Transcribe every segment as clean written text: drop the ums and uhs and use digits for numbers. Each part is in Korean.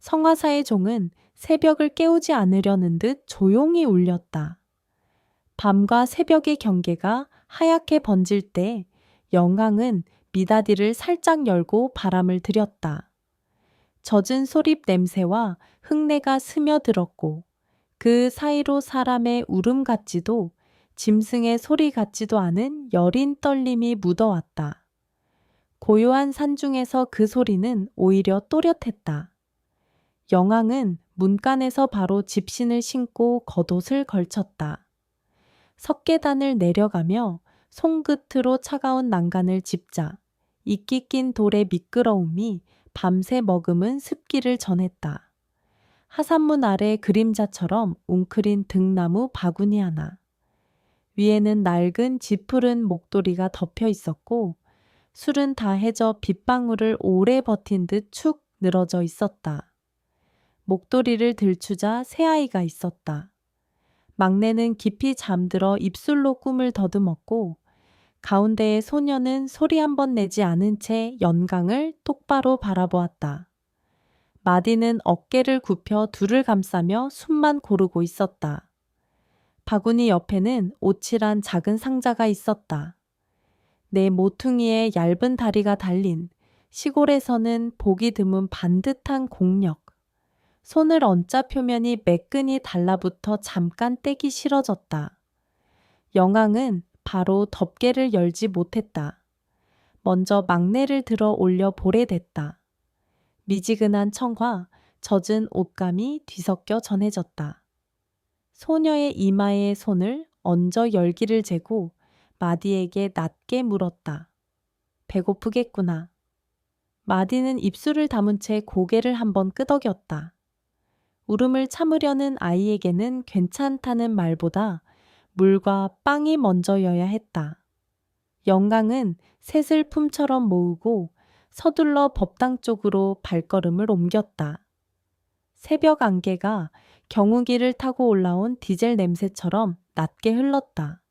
성화사의 종은 새벽을 깨우지 않으려는 듯 조용히 울렸다. 밤과 새벽의 경계가 하얗게 번질 때 영광은 미닫이를 살짝 열고 바람을 들였다. 젖은 소립 냄새와 흙내가 스며들었고 그 사이로 사람의 울음 같지도 짐승의 소리 같지도 않은 여린 떨림이 묻어왔다. 고요한 산중에서 그 소리는 오히려 또렷했다. 영왕은 문간에서 바로 집신을 신고 겉옷을 걸쳤다. 석계단을 내려가며 손끝으로 차가운 난간을 짚자 이끼 낀 돌의 미끄러움이 밤새 머금은 습기를 전했다. 하산문 아래 그림자처럼 웅크린 등나무 바구니 하나. 위에는 낡은 지푸른 목도리가 덮여 있었고 술은 다 해져 빗방울을 오래 버틴 듯 축 늘어져 있었다. 목도리를 들추자 새아이가 있었다. 막내는 깊이 잠들어 입술로 꿈을 더듬었고 가운데의 소녀는 소리 한 번 내지 않은 채 연강을 똑바로 바라보았다. 마디는 어깨를 굽혀 둘을 감싸며 숨만 고르고 있었다. 바구니 옆에는 오칠한 작은 상자가 있었다. 내 모퉁이에 얇은 다리가 달린 시골에서는 보기 드문 반듯한 공력. 손을 얹자 표면이 매끈히 달라붙어 잠깐 떼기 싫어졌다. 영왕은 바로 덮개를 열지 못했다. 먼저 막내를 들어 올려 보래댔다. 미지근한 청과 젖은 옷감이 뒤섞여 전해졌다. 소녀의 이마에 손을 얹어 열기를 재고 마디에게 낮게 물었다. 배고프겠구나. 마디는 입술을 다문 채 고개를 한번 끄덕였다. 울음을 참으려는 아이에게는 괜찮다는 말보다 물과 빵이 먼저여야 했다. 영강은 셋을 품처럼 모으고 서둘러 법당 쪽으로 발걸음을 옮겼다. 새벽 안개가 경운기를 타고 올라온 디젤 냄새처럼 낮게 흘렀다.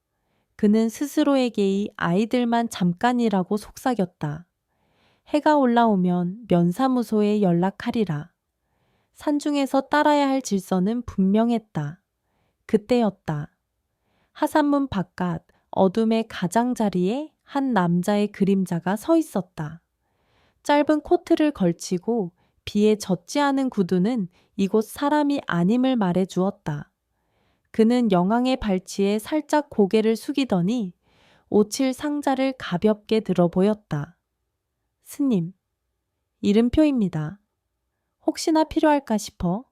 그는 스스로에게 아이들만 잠깐이라고 속삭였다. 해가 올라오면 면사무소에 연락하리라. 산중에서 따라야 할 질서는 분명했다. 그때였다. 하산문 바깥 어둠의 가장자리에 한 남자의 그림자가 서 있었다. 짧은 코트를 걸치고 비에 젖지 않은 구두는 이곳 사람이 아님을 말해 주었다. 그는 영왕의 발치에 살짝 고개를 숙이더니 오칠 상자를 가볍게 들어 보였다. 스님, 이름표입니다. 혹시나 필요할까 싶어.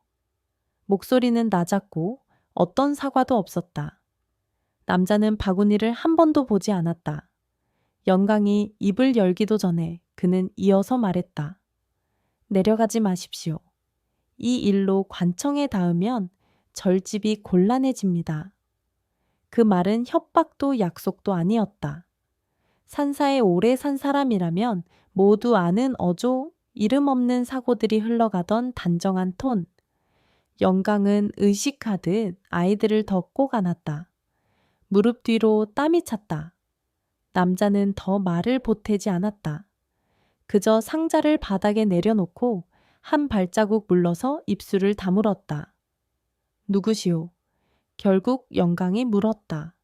목소리는 낮았고 어떤 사과도 없었다. 남자는 바구니를 한 번도 보지 않았다. 영광이 입을 열기도 전에 그는 이어서 말했다. 내려가지 마십시오. 이 일로 관청에 닿으면 절집이 곤란해집니다. 그 말은 협박도 약속도 아니었다. 산사에 오래 산 사람이라면 모두 아는 어조, 이름 없는 사고들이 흘러가던 단정한 톤. 영광은 의식하듯 아이들을 더 꼭 안았다. 무릎 뒤로 땀이 찼다. 남자는 더 말을 보태지 않았다. 그저 상자를 바닥에 내려놓고 한 발자국 물러서 입술을 다물었다. 누구시오? 결국 영광이 물었다.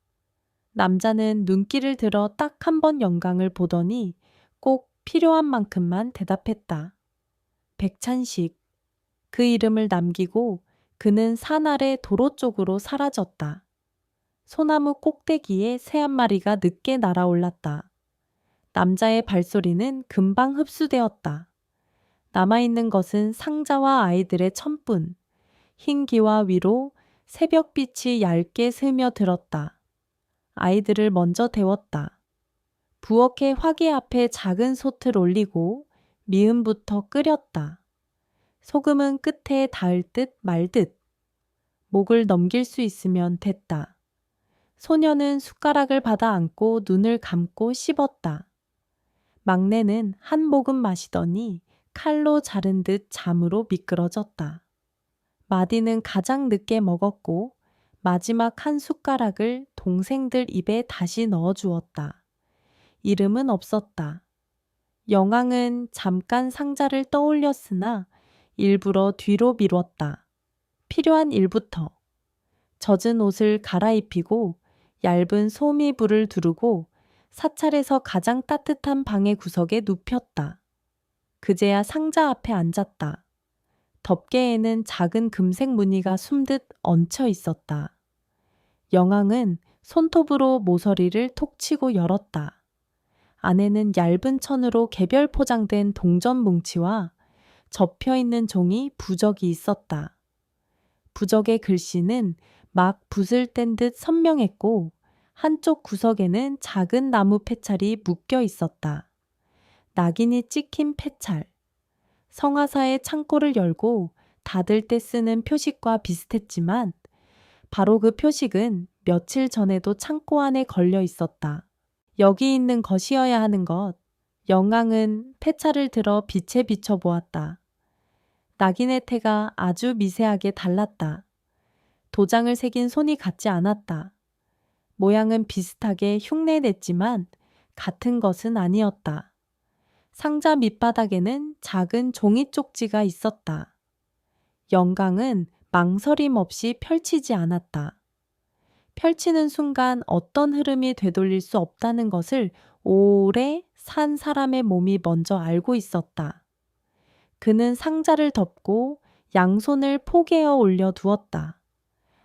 남자는 눈길을 들어 딱 한 번 영광을 보더니 꼭 필요한 만큼만 대답했다. 백찬식. 그 이름을 남기고 그는 산 아래 도로 쪽으로 사라졌다. 소나무 꼭대기에 새 한 마리가 늦게 날아올랐다. 남자의 발소리는 금방 흡수되었다. 남아있는 것은 상자와 아이들의 천뿐. 흰 기와 위로 새벽빛이 얇게 스며들었다. 아이들을 먼저 데웠다. 부엌의 화기 앞에 작은 솥을 올리고 미음부터 끓였다. 소금은 끝에 닿을 듯 말 듯. 목을 넘길 수 있으면 됐다. 소녀는 숟가락을 받아 안고 눈을 감고 씹었다. 막내는 한 모금 마시더니 칼로 자른 듯 잠으로 미끄러졌다. 마디는 가장 늦게 먹었고 마지막 한 숟가락을 동생들 입에 다시 넣어 주었다. 이름은 없었다. 영왕은 잠깐 상자를 떠올렸으나 일부러 뒤로 미뤘다. 필요한 일부터. 젖은 옷을 갈아입히고 얇은 소미불을 두르고 사찰에서 가장 따뜻한 방의 구석에 눕혔다. 그제야 상자 앞에 앉았다. 덮개에는 작은 금색 무늬가 숨듯 얹혀 있었다. 영왕은 손톱으로 모서리를 톡 치고 열었다. 안에는 얇은 천으로 개별 포장된 동전 뭉치와 접혀있는 종이 부적이 있었다. 부적의 글씨는 막 붓을 뗀 듯 선명했고 한쪽 구석에는 작은 나무 패찰이 묶여 있었다. 낙인이 찍힌 패찰. 성화사의 창고를 열고 닫을 때 쓰는 표식과 비슷했지만 바로 그 표식은 며칠 전에도 창고 안에 걸려 있었다. 여기 있는 것이어야 하는 것. 영왕은 패찰을 들어 빛에 비춰보았다. 낙인의 태가 아주 미세하게 달랐다. 도장을 새긴 손이 같지 않았다. 모양은 비슷하게 흉내냈지만 같은 것은 아니었다. 상자 밑바닥에는 작은 종이 쪽지가 있었다. 영광은 망설임 없이 펼치지 않았다. 펼치는 순간 어떤 흐름이 되돌릴 수 없다는 것을 오래 산 사람의 몸이 먼저 알고 있었다. 그는 상자를 덮고 양손을 포개어 올려 두었다.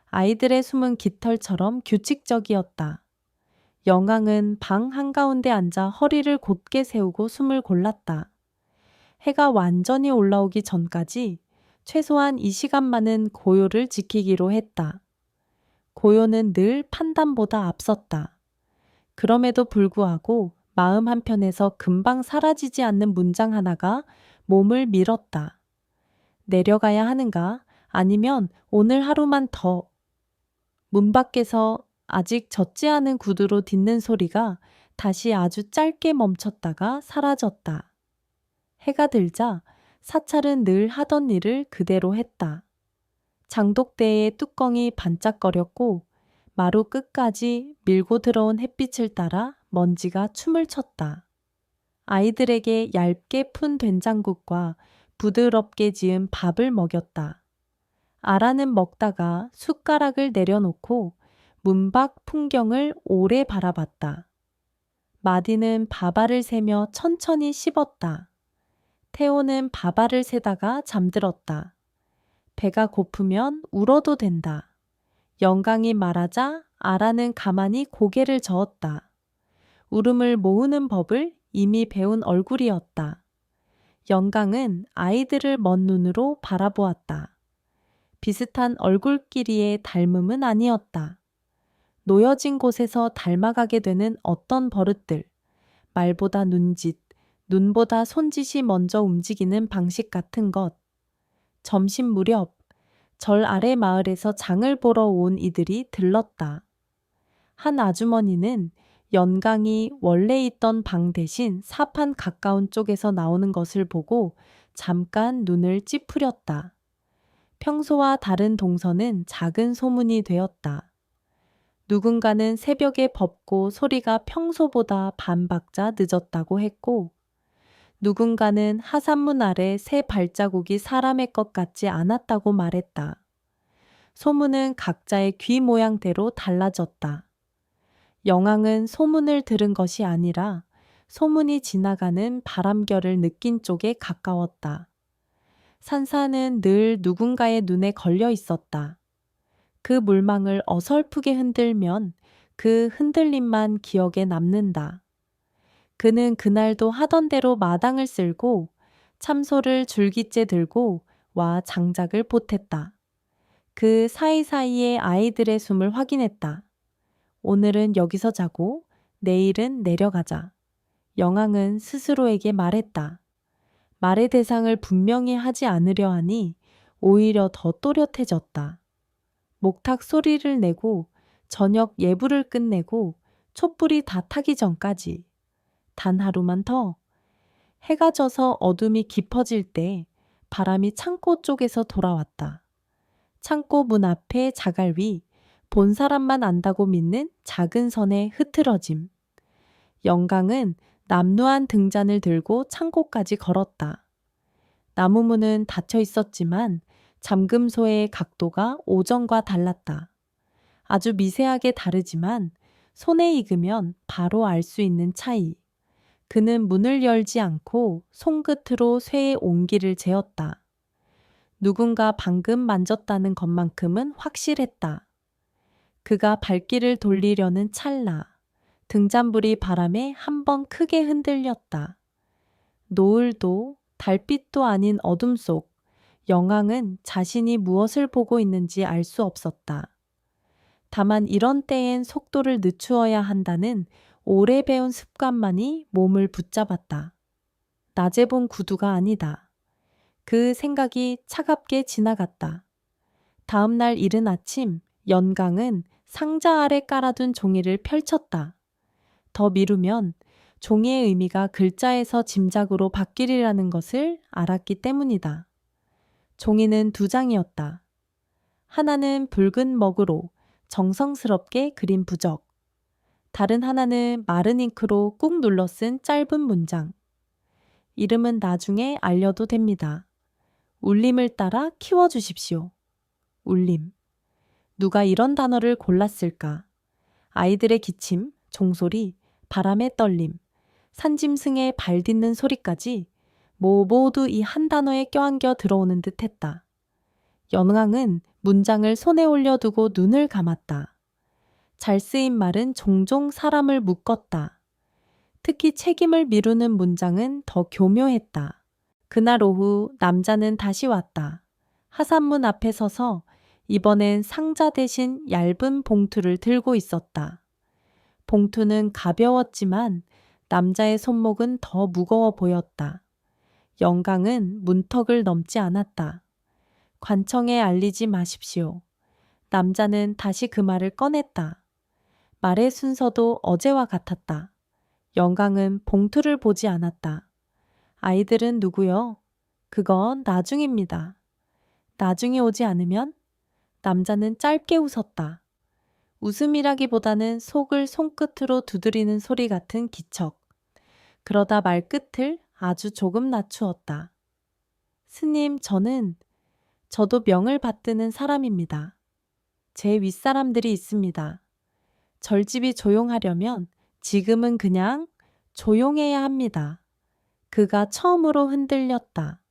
아이들의 숨은 깃털처럼 규칙적이었다. 영왕은 방 한가운데 앉아 허리를 곧게 세우고 숨을 골랐다. 해가 완전히 올라오기 전까지 최소한 이 시간만은 고요를 지키기로 했다. 고요는 늘 판단보다 앞섰다. 그럼에도 불구하고 마음 한편에서 금방 사라지지 않는 문장 하나가 몸을 밀었다. 내려가야 하는가? 아니면 오늘 하루만 더. 문 밖에서 아직 젖지 않은 구두로 딛는 소리가 다시 아주 짧게 멈췄다가 사라졌다. 해가 들자 사찰은 늘 하던 일을 그대로 했다. 장독대의 뚜껑이 반짝거렸고 마루 끝까지 밀고 들어온 햇빛을 따라 먼지가 춤을 췄다. 아이들에게 얇게 푼 된장국과 부드럽게 지은 밥을 먹였다. 아라는 먹다가 숟가락을 내려놓고 문 밖 풍경을 오래 바라봤다. 마디는 밥알을 세며 천천히 씹었다. 태호는 밥알을 세다가 잠들었다. 배가 고프면 울어도 된다. 영광이 말하자 아라는 가만히 고개를 저었다. 울음을 모으는 법을 이미 배운 얼굴이었다. 영광은 아이들을 먼 눈으로 바라보았다. 비슷한 얼굴끼리의 닮음은 아니었다. 놓여진 곳에서 닮아가게 되는 어떤 버릇들, 말보다 눈짓, 눈보다 손짓이 먼저 움직이는 방식 같은 것. 점심 무렵 절 아래 마을에서 장을 보러 온 이들이 들렀다. 한 아주머니는 연강이 원래 있던 방 대신 사판 가까운 쪽에서 나오는 것을 보고 잠깐 눈을 찌푸렸다. 평소와 다른 동서는 작은 소문이 되었다. 누군가는 새벽에 법고 소리가 평소보다 반 박자 늦었다고 했고, 누군가는 하산문 아래 새 발자국이 사람의 것 같지 않았다고 말했다. 소문은 각자의 귀 모양대로 달라졌다. 영왕은 소문을 들은 것이 아니라 소문이 지나가는 바람결을 느낀 쪽에 가까웠다. 산사는 늘 누군가의 눈에 걸려 있었다. 그 물망을 어설프게 흔들면 그 흔들림만 기억에 남는다. 그는 그날도 하던 대로 마당을 쓸고 참소를 줄기째 들고 와 장작을 보탰다. 그 사이사이에 아이들의 숨을 확인했다. 오늘은 여기서 자고 내일은 내려가자. 영왕은 스스로에게 말했다. 말의 대상을 분명히 하지 않으려 하니 오히려 더 또렷해졌다. 목탁 소리를 내고 저녁 예불을 끝내고 촛불이 다 타기 전까지 단 하루만 더. 해가 져서 어둠이 깊어질 때 바람이 창고 쪽에서 돌아왔다. 창고 문 앞에 자갈 위 본 사람만 안다고 믿는 작은 선의 흐트러짐. 영광은 남루한 등잔을 들고 창고까지 걸었다. 나무문은 닫혀 있었지만 잠금소의 각도가 오전과 달랐다. 아주 미세하게 다르지만 손에 익으면 바로 알 수 있는 차이. 그는 문을 열지 않고 손끝으로 쇠의 온기를 재었다. 누군가 방금 만졌다는 것만큼은 확실했다. 그가 발길을 돌리려는 찰나 등잔불이 바람에 한 번 크게 흔들렸다. 노을도 달빛도 아닌 어둠 속 영왕은 자신이 무엇을 보고 있는지 알 수 없었다. 다만 이런 때엔 속도를 늦추어야 한다는 오래 배운 습관만이 몸을 붙잡았다. 낮에 본 구두가 아니다. 그 생각이 차갑게 지나갔다. 다음 날 이른 아침 연강은 상자 아래 깔아둔 종이를 펼쳤다. 더 미루면 종이의 의미가 글자에서 짐작으로 바뀌리라는 것을 알았기 때문이다. 종이는 두 장이었다. 하나는 붉은 먹으로 정성스럽게 그린 부적. 다른 하나는 마른 잉크로 꾹 눌러 쓴 짧은 문장. 이름은 나중에 알려도 됩니다. 울림을 따라 키워주십시오. 울림. 누가 이런 단어를 골랐을까? 아이들의 기침, 종소리, 바람의 떨림, 산짐승의 발 딛는 소리까지 모두 이 한 단어에 껴안겨 들어오는 듯 했다. 연왕은 문장을 손에 올려두고 눈을 감았다. 잘 쓰인 말은 종종 사람을 묶었다. 특히 책임을 미루는 문장은 더 교묘했다. 그날 오후 남자는 다시 왔다. 하산문 앞에 서서 이번엔 상자 대신 얇은 봉투를 들고 있었다. 봉투는 가벼웠지만 남자의 손목은 더 무거워 보였다. 영강은 문턱을 넘지 않았다. 관청에 알리지 마십시오. 남자는 다시 그 말을 꺼냈다. 말의 순서도 어제와 같았다. 영강은 봉투를 보지 않았다. 아이들은 누구요? 그건 나중입니다. 나중에 오지 않으면? 남자는 짧게 웃었다. 웃음이라기보다는 속을 손끝으로 두드리는 소리 같은 기척. 그러다 말끝을 아주 조금 낮추었다. 스님, 저도 명을 받드는 사람입니다. 제 윗사람들이 있습니다. 절집이 조용하려면 지금은 그냥 조용해야 합니다. 그가 처음으로 흔들렸다.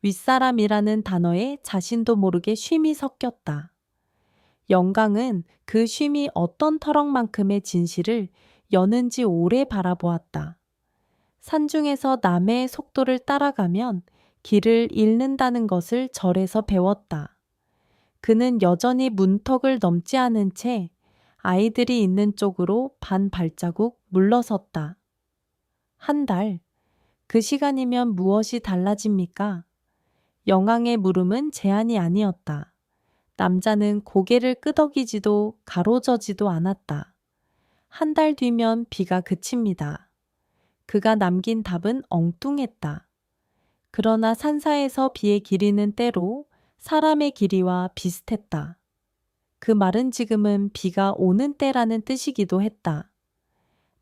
윗사람이라는 단어에 자신도 모르게 쉼이 섞였다. 영강은 그 쉼이 어떤 터럭만큼의 진실을 여는지 오래 바라보았다. 산중에서 남의 속도를 따라가면 길을 잃는다는 것을 절에서 배웠다. 그는 여전히 문턱을 넘지 않은 채 아이들이 있는 쪽으로 반 발자국 물러섰다. 한 달, 그 시간이면 무엇이 달라집니까? 영왕의 물음은 제한이 아니었다. 남자는 고개를 끄덕이지도 가로저지도 않았다. 한 달 뒤면 비가 그칩니다. 그가 남긴 답은 엉뚱했다. 그러나 산사에서 비의 길이는 때로 사람의 길이와 비슷했다. 그 말은 지금은 비가 오는 때라는 뜻이기도 했다.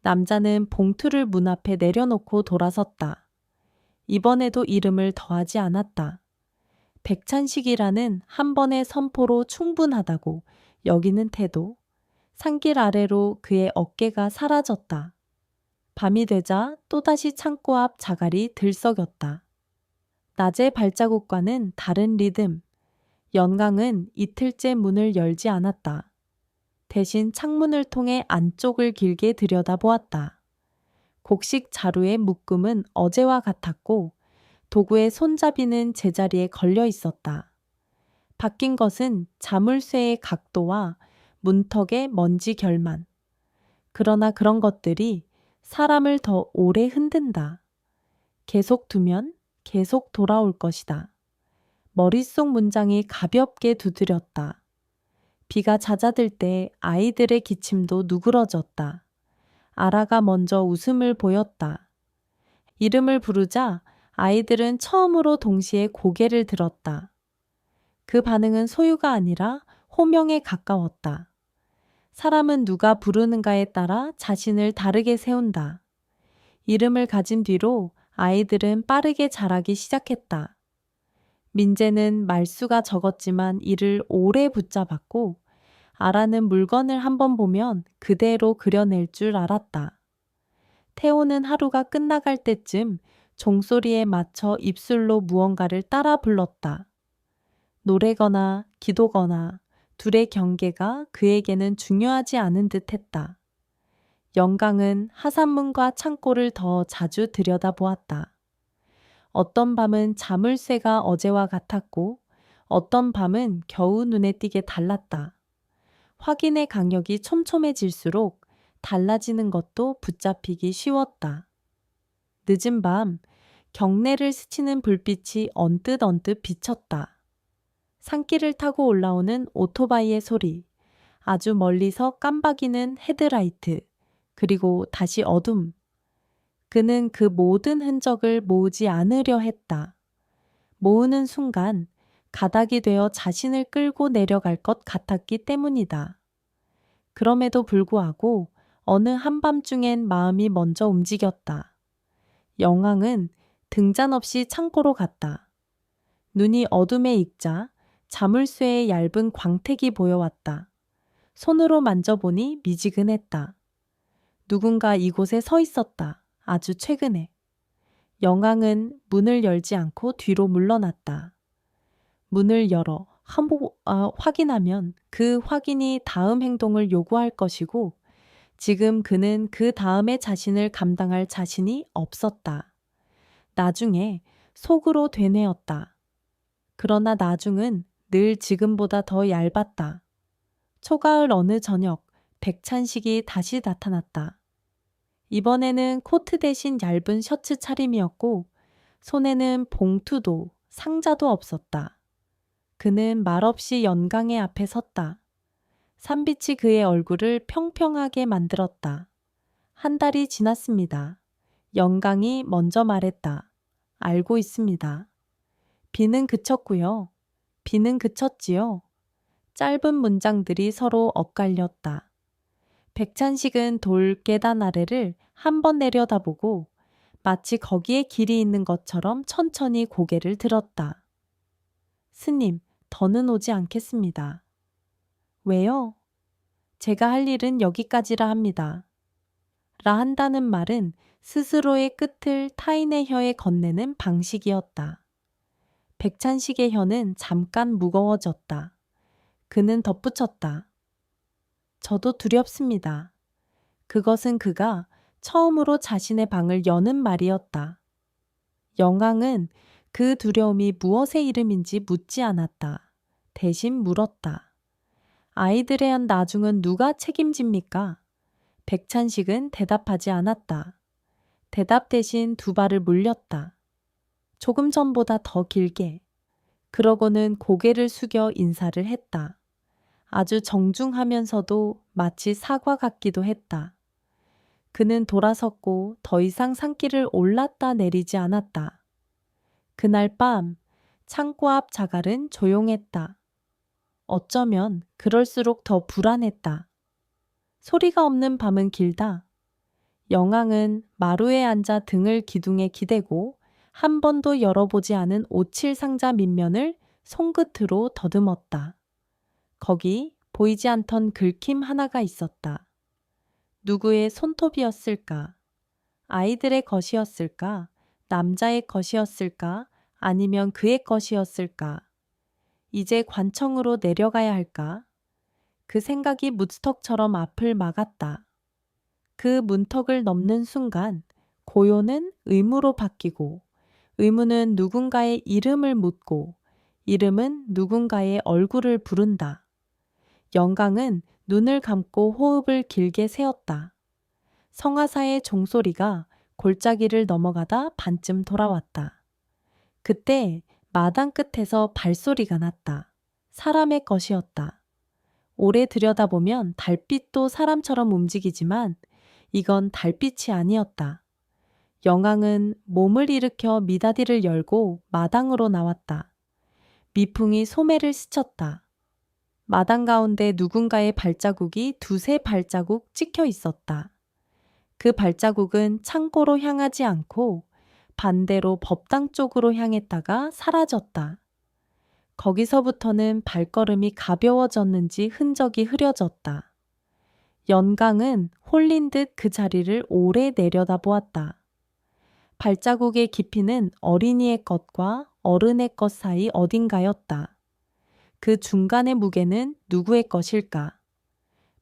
남자는 봉투를 문 앞에 내려놓고 돌아섰다. 이번에도 이름을 더하지 않았다. 백찬식이라는 한 번의 선포로 충분하다고 여기는 태도, 산길 아래로 그의 어깨가 사라졌다. 밤이 되자 또다시 창고 앞 자갈이 들썩였다. 낮의 발자국과는 다른 리듬. 연강은 이틀째 문을 열지 않았다. 대신 창문을 통해 안쪽을 길게 들여다보았다. 곡식 자루의 묶음은 어제와 같았고 도구의 손잡이는 제자리에 걸려 있었다. 바뀐 것은 자물쇠의 각도와 문턱의 먼지 결만. 그러나 그런 것들이 사람을 더 오래 흔든다. 계속 두면 계속 돌아올 것이다. 머릿속 문장이 가볍게 두드렸다. 비가 잦아들 때 아이들의 기침도 누그러졌다. 아라가 먼저 웃음을 보였다. 이름을 부르자 아이들은 처음으로 동시에 고개를 들었다. 그 반응은 소유가 아니라 호명에 가까웠다. 사람은 누가 부르는가에 따라 자신을 다르게 세운다. 이름을 가진 뒤로 아이들은 빠르게 자라기 시작했다. 민재는 말수가 적었지만 이를 오래 붙잡았고 아라는 물건을 한번 보면 그대로 그려낼 줄 알았다. 태호는 하루가 끝나갈 때쯤 종소리에 맞춰 입술로 무언가를 따라 불렀다. 노래거나 기도거나 둘의 경계가 그에게는 중요하지 않은 듯 했다. 영강은 하산문과 창고를 더 자주 들여다보았다. 어떤 밤은 자물쇠가 어제와 같았고 어떤 밤은 겨우 눈에 띄게 달랐다. 확인의 강력이 촘촘해질수록 달라지는 것도 붙잡히기 쉬웠다. 늦은 밤 경내를 스치는 불빛이 언뜻 비쳤다. 산길을 타고 올라오는 오토바이의 소리, 아주 멀리서 깜박이는 헤드라이트, 그리고 다시 어둠. 그는 그 모든 흔적을 모으지 않으려 했다. 모으는 순간 가닥이 되어 자신을 끌고 내려갈 것 같았기 때문이다. 그럼에도 불구하고 어느 한밤중엔 마음이 먼저 움직였다. 영왕은 등잔 없이 창고로 갔다. 눈이 어둠에 익자 자물쇠의 얇은 광택이 보여왔다. 손으로 만져보니 미지근했다. 누군가 이곳에 서 있었다. 아주 최근에. 영왕은 문을 열지 않고 뒤로 물러났다. 문을 열어 확인하면 그 확인이 다음 행동을 요구할 것이고 지금 그는 그 다음에 자신을 감당할 자신이 없었다. 나중에 속으로 되뇌었다. 그러나 나중은 늘 지금보다 더 얇았다. 초가을 어느 저녁 백찬식이 다시 나타났다. 이번에는 코트 대신 얇은 셔츠 차림이었고 손에는 봉투도 상자도 없었다. 그는 말없이 연강의 앞에 섰다. 산빛이 그의 얼굴을 평평하게 만들었다. 한 달이 지났습니다. 연강이 먼저 말했다. 알고 있습니다. 비는 그쳤고요. 비는 그쳤지요. 짧은 문장들이 서로 엇갈렸다. 백찬식은 돌 계단 아래를 한 번 내려다보고 마치 거기에 길이 있는 것처럼 천천히 고개를 들었다. 스님, 더는 오지 않겠습니다. 왜요? 제가 할 일은 여기까지라 합니다. 라 한다는 말은 스스로의 끝을 타인의 혀에 건네는 방식이었다. 백찬식의 혀는 잠깐 무거워졌다. 그는 덧붙였다. 저도 두렵습니다. 그것은 그가 처음으로 자신의 방을 여는 말이었다. 영왕은 그 두려움이 무엇의 이름인지 묻지 않았다. 대신 물었다. 아이들에 한 나중은 누가 책임집니까? 백찬식은 대답하지 않았다. 대답 대신 두 발을 물렸다. 조금 전보다 더 길게. 그러고는 고개를 숙여 인사를 했다. 아주 정중하면서도 마치 사과 같기도 했다. 그는 돌아섰고 더 이상 산길을 올랐다 내리지 않았다. 그날 밤 창고 앞 자갈은 조용했다. 어쩌면 그럴수록 더 불안했다. 소리가 없는 밤은 길다. 영왕은 마루에 앉아 등을 기둥에 기대고 한 번도 열어보지 않은 오칠 상자 밑면을 손끝으로 더듬었다. 거기 보이지 않던 긁힘 하나가 있었다. 누구의 손톱이었을까? 아이들의 것이었을까? 남자의 것이었을까? 아니면 그의 것이었을까? 이제 관청으로 내려가야 할까? 그 생각이 무스턱처럼 앞을 막았다. 그 문턱을 넘는 순간 고요는 의무로 바뀌고 의무는 누군가의 이름을 묻고 이름은 누군가의 얼굴을 부른다. 영강은 눈을 감고 호흡을 길게 세웠다. 성화사의 종소리가 골짜기를 넘어가다 반쯤 돌아왔다. 그때 마당 끝에서 발소리가 났다. 사람의 것이었다. 오래 들여다보면 달빛도 사람처럼 움직이지만 이건 달빛이 아니었다. 영왕은 몸을 일으켜 미닫이를 열고 마당으로 나왔다. 미풍이 소매를 스쳤다. 마당 가운데 누군가의 발자국이 두세 발자국 찍혀 있었다. 그 발자국은 창고로 향하지 않고 반대로 법당 쪽으로 향했다가 사라졌다. 거기서부터는 발걸음이 가벼워졌는지 흔적이 흐려졌다. 연강은 홀린 듯 그 자리를 오래 내려다보았다. 발자국의 깊이는 어린이의 것과 어른의 것 사이 어딘가였다. 그 중간의 무게는 누구의 것일까?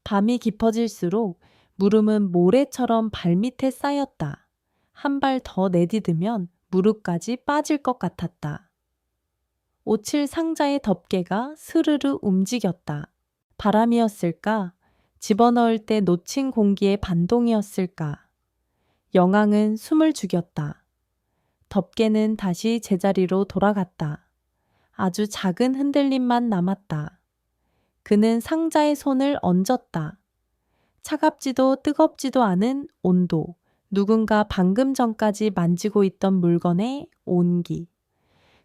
밤이 깊어질수록 물음은 모래처럼 발밑에 쌓였다. 한 발 더 내디디면 무릎까지 빠질 것 같았다. 5칠 상자의 덮개가 스르르 움직였다. 바람이었을까? 집어넣을 때 놓친 공기의 반동이었을까? 영왕은 숨을 죽였다. 덮개는 다시 제자리로 돌아갔다. 아주 작은 흔들림만 남았다. 그는 상자의 손을 얹었다. 차갑지도 뜨겁지도 않은 온도, 누군가 방금 전까지 만지고 있던 물건의 온기.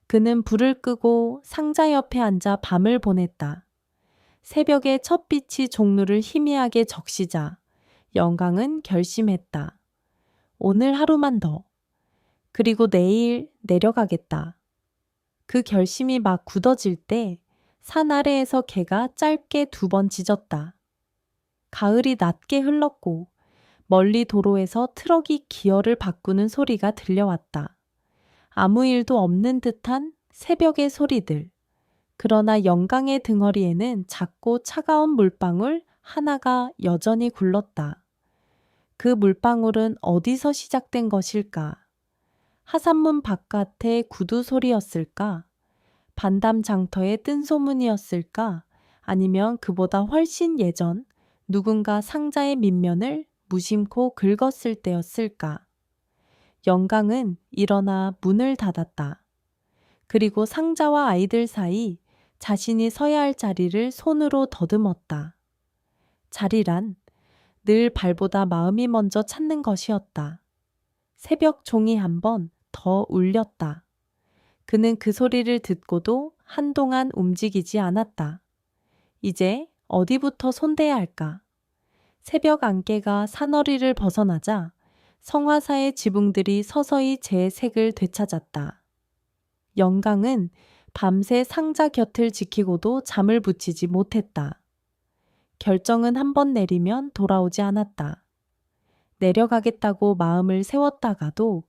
그는 불을 끄고 상자 옆에 앉아 밤을 보냈다. 새벽의 첫 빛이 종루를 희미하게 적시자 영광은 결심했다. 오늘 하루만 더. 그리고 내일 내려가겠다. 그 결심이 막 굳어질 때 산 아래에서 개가 짧게 2번 짖었다. 가을이 낮게 흘렀고 멀리 도로에서 트럭이 기어를 바꾸는 소리가 들려왔다. 아무 일도 없는 듯한 새벽의 소리들. 그러나 영광의 등허리에는 작고 차가운 물방울 하나가 여전히 굴렀다. 그 물방울은 어디서 시작된 것일까? 하산문 바깥의 구두 소리였을까? 반담 장터의 뜬소문이었을까? 아니면 그보다 훨씬 예전 누군가 상자의 밑면을 무심코 긁었을 때였을까? 영광은 일어나 문을 닫았다. 그리고 상자와 아이들 사이 자신이 서야 할 자리를 손으로 더듬었다. 자리란 늘 발보다 마음이 먼저 찾는 것이었다. 새벽 종이 한 번 더 울렸다. 그는 그 소리를 듣고도 한동안 움직이지 않았다. 이제 어디부터 손대야 할까? 새벽 안개가 산허리를 벗어나자 성화사의 지붕들이 서서히 제 색을 되찾았다. 영광은 밤새 상자 곁을 지키고도 잠을 붙이지 못했다. 결정은 한 번 내리면 돌아오지 않았다. 내려가겠다고 마음을 세웠다가도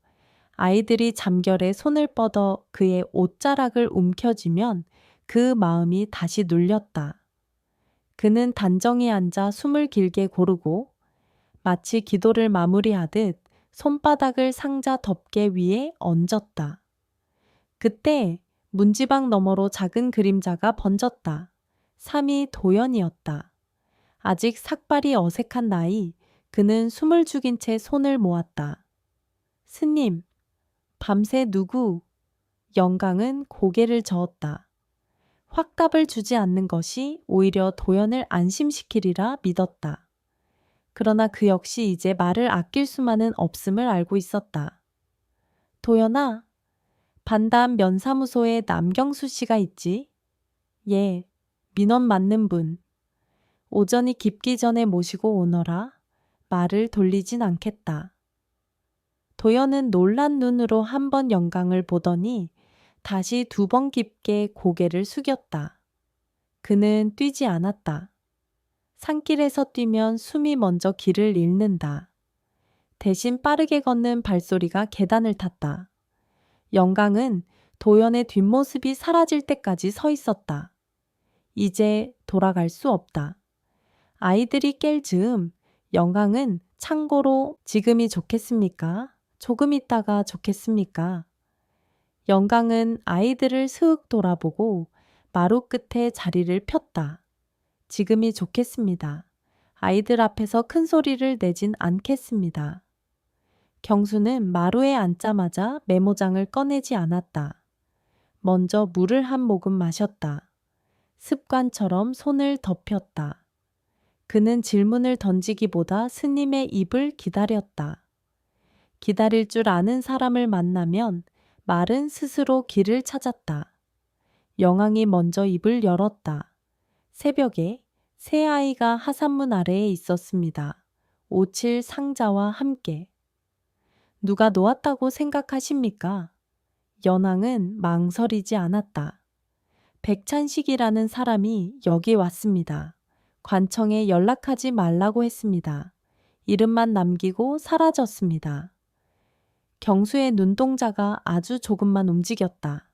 아이들이 잠결에 손을 뻗어 그의 옷자락을 움켜쥐면 그 마음이 다시 눌렸다. 그는 단정히 앉아 숨을 길게 고르고 마치 기도를 마무리하듯 손바닥을 상자 덮개 위에 얹었다. 그때 문지방 너머로 작은 그림자가 번졌다. 3이 도연이었다. 아직 삭발이 어색한 나이, 그는 숨을 죽인 채 손을 모았다. 스님, 밤새 누구? 영광은 고개를 저었다. 확답을 주지 않는 것이 오히려 도연을 안심시키리라 믿었다. 그러나 그 역시 이제 말을 아낄 수만은 없음을 알고 있었다. 도연아, 반담 면사무소에 남경수 씨가 있지? 예, 민원 맞는 분. 오전이 깊기 전에 모시고 오너라. 말을 돌리진 않겠다. 도연은 놀란 눈으로 한 번 영광을 보더니 다시 2번 깊게 고개를 숙였다. 그는 뛰지 않았다. 산길에서 뛰면 숨이 먼저 길을 잃는다. 대신 빠르게 걷는 발소리가 계단을 탔다. 영광은 도연의 뒷모습이 사라질 때까지 서 있었다. 이제 돌아갈 수 없다. 아이들이 깰 즈음 영광은 창고로 지금이 좋겠습니까? 조금 있다가 좋겠습니까? 영광은 아이들을 스윽 돌아보고 마루 끝에 자리를 폈다. 지금이 좋겠습니다. 아이들 앞에서 큰 소리를 내진 않겠습니다. 경수는 마루에 앉자마자 메모장을 꺼내지 않았다. 먼저 물을 한 모금 마셨다. 습관처럼 손을 덮였다. 그는 질문을 던지기보다 스님의 입을 기다렸다. 기다릴 줄 아는 사람을 만나면 말은 스스로 길을 찾았다. 영왕이 먼저 입을 열었다. 새벽에 새 아이가 하산문 아래에 있었습니다. 5칠 상자와 함께. 누가 놓았다고 생각하십니까? 연왕은 망설이지 않았다. 백찬식이라는 사람이 여기 왔습니다. 관청에 연락하지 말라고 했습니다. 이름만 남기고 사라졌습니다. 경수의 눈동자가 아주 조금만 움직였다.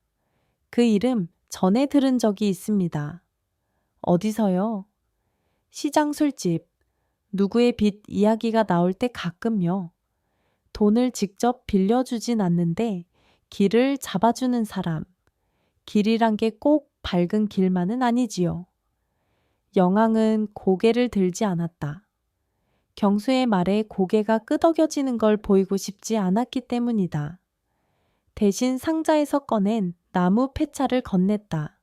그 이름 전에 들은 적이 있습니다. 어디서요? 시장 술집. 누구의 빚 이야기가 나올 때 가끔요. 돈을 직접 빌려주진 않는데 길을 잡아주는 사람. 길이란 게 꼭 밝은 길만은 아니지요. 영왕은 고개를 들지 않았다. 경수의 말에 고개가 끄덕여지는 걸 보이고 싶지 않았기 때문이다. 대신 상자에서 꺼낸 나무 폐차를 건넸다.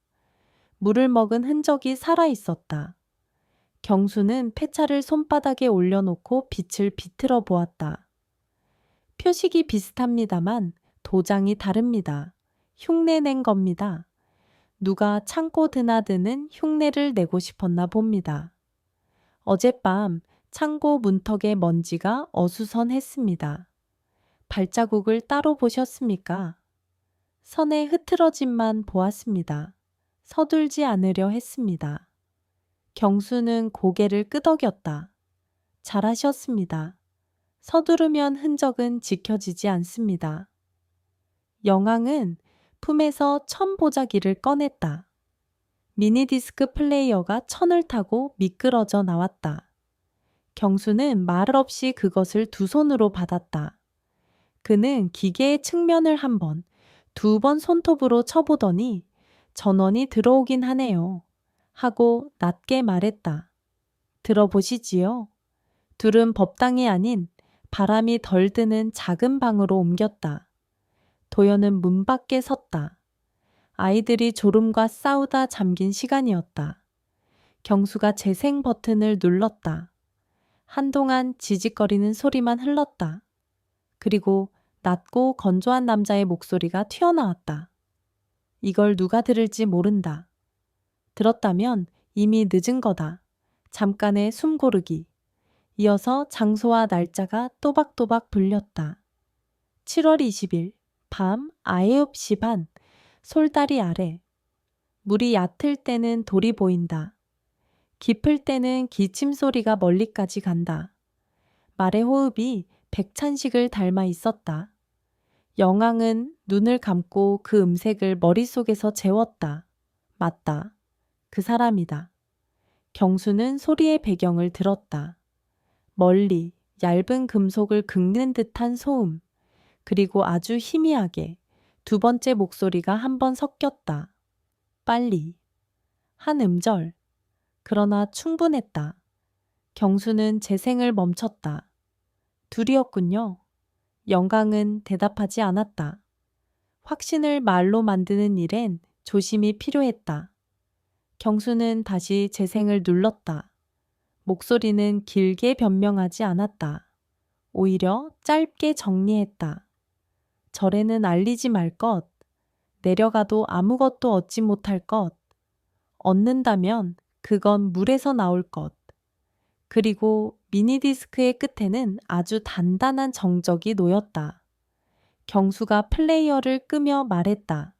물을 먹은 흔적이 살아있었다. 경수는 폐차를 손바닥에 올려놓고 빛을 비틀어 보았다. 표식이 비슷합니다만 도장이 다릅니다. 흉내낸 겁니다. 누가 창고 드나드는 흉내를 내고 싶었나 봅니다. 어젯밤 창고 문턱에 먼지가 어수선했습니다. 발자국을 따로 보셨습니까? 선의 흐트러짐만 보았습니다. 서둘지 않으려 했습니다. 경수는 고개를 끄덕였다. 잘하셨습니다. 서두르면 흔적은 지켜지지 않습니다. 영왕은 품에서 천보자기를 꺼냈다. 미니디스크 플레이어가 천을 타고 미끄러져 나왔다. 경수는 말 없이 그것을 두 손으로 받았다. 그는 기계의 측면을 한 번, 두 번 손톱으로 쳐보더니 전원이 들어오긴 하네요. 하고 낮게 말했다. 들어보시지요. 둘은 법당이 아닌 바람이 덜 드는 작은 방으로 옮겼다. 도연은 문 밖에 섰다. 아이들이 졸음과 싸우다 잠긴 시간이었다. 경수가 재생 버튼을 눌렀다. 한동안 지직거리는 소리만 흘렀다. 그리고 낮고 건조한 남자의 목소리가 튀어나왔다. 이걸 누가 들을지 모른다. 들었다면 이미 늦은 거다. 잠깐의 숨 고르기. 이어서 장소와 날짜가 또박또박 불렸다. 7월 20일 밤 9시 반 솔다리 아래. 물이 얕을 때는 돌이 보인다. 깊을 때는 기침 소리가 멀리까지 간다. 말의 호흡이 백찬식을 닮아 있었다. 영왕은 눈을 감고 그 음색을 머릿속에서 재웠다. 맞다. 그 사람이다. 경수는 소리의 배경을 들었다. 멀리 얇은 금속을 긁는 듯한 소음, 그리고 아주 희미하게 두 번째 목소리가 한 번 섞였다. 빨리. 한 음절. 그러나 충분했다. 경수는 재생을 멈췄다. 둘이었군요. 영광은 대답하지 않았다. 확신을 말로 만드는 일엔 조심이 필요했다. 경수는 다시 재생을 눌렀다. 목소리는 길게 변명하지 않았다. 오히려 짧게 정리했다. 절에는 알리지 말 것. 내려가도 아무것도 얻지 못할 것. 얻는다면 그건 물에서 나올 것. 그리고 미니디스크의 끝에는 아주 단단한 정적이 놓였다. 경수가 플레이어를 끄며 말했다.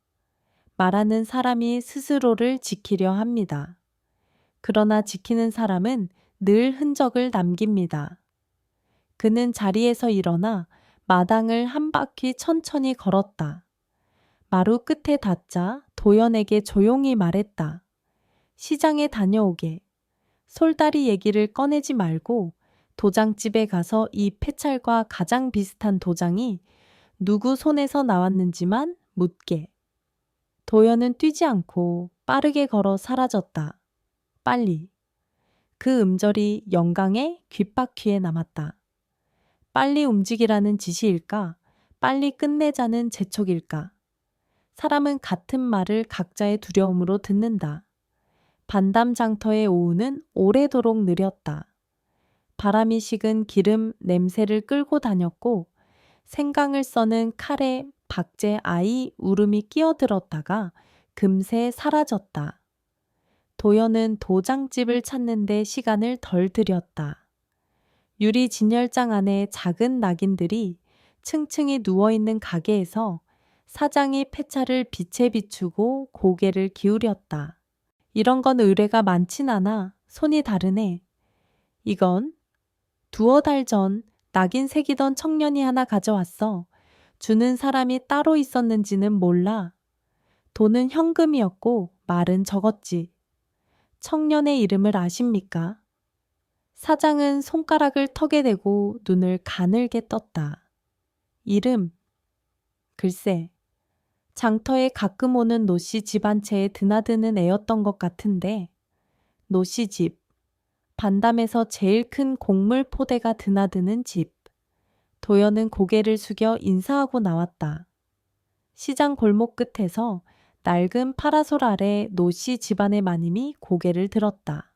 말하는 사람이 스스로를 지키려 합니다. 그러나 지키는 사람은 늘 흔적을 남깁니다. 그는 자리에서 일어나 마당을 한 바퀴 천천히 걸었다. 마루 끝에 닿자 도연에게 조용히 말했다. 시장에 다녀오게. 솔다리 얘기를 꺼내지 말고 도장집에 가서 이 폐찰과 가장 비슷한 도장이 누구 손에서 나왔는지만 묻게. 도연은 뛰지 않고 빠르게 걸어 사라졌다. 빨리. 그 음절이 영광의 귓바퀴에 남았다. 빨리 움직이라는 지시일까? 빨리 끝내자는 재촉일까? 사람은 같은 말을 각자의 두려움으로 듣는다. 반담장터의 오후는 오래도록 느렸다. 바람이 식은 기름 냄새를 끌고 다녔고 생강을 써는 칼에 박제 아이 울음이 끼어들었다가 금세 사라졌다. 도연은 도장집을 찾는데 시간을 덜 들였다. 유리 진열장 안에 작은 낙인들이 층층이 누워있는 가게에서 사장이 폐차를 빛에 비추고 고개를 기울였다. 이런 건 의뢰가 많진 않아. 손이 다르네. 이건 두어 달 전 낙인 새기던 청년이 하나 가져왔어. 주는 사람이 따로 있었는지는 몰라. 돈은 현금이었고 말은 적었지. 청년의 이름을 아십니까? 사장은 손가락을 턱에 대고 눈을 가늘게 떴다. 이름? 글쎄, 장터에 가끔 오는 노씨 집 한 채에 드나드는 애였던 것 같은데, 노씨 집, 반담에서 제일 큰 곡물 포대가 드나드는 집. 도연은 고개를 숙여 인사하고 나왔다. 시장 골목 끝에서 낡은 파라솔 아래 노씨 집안의 마님이 고개를 들었다.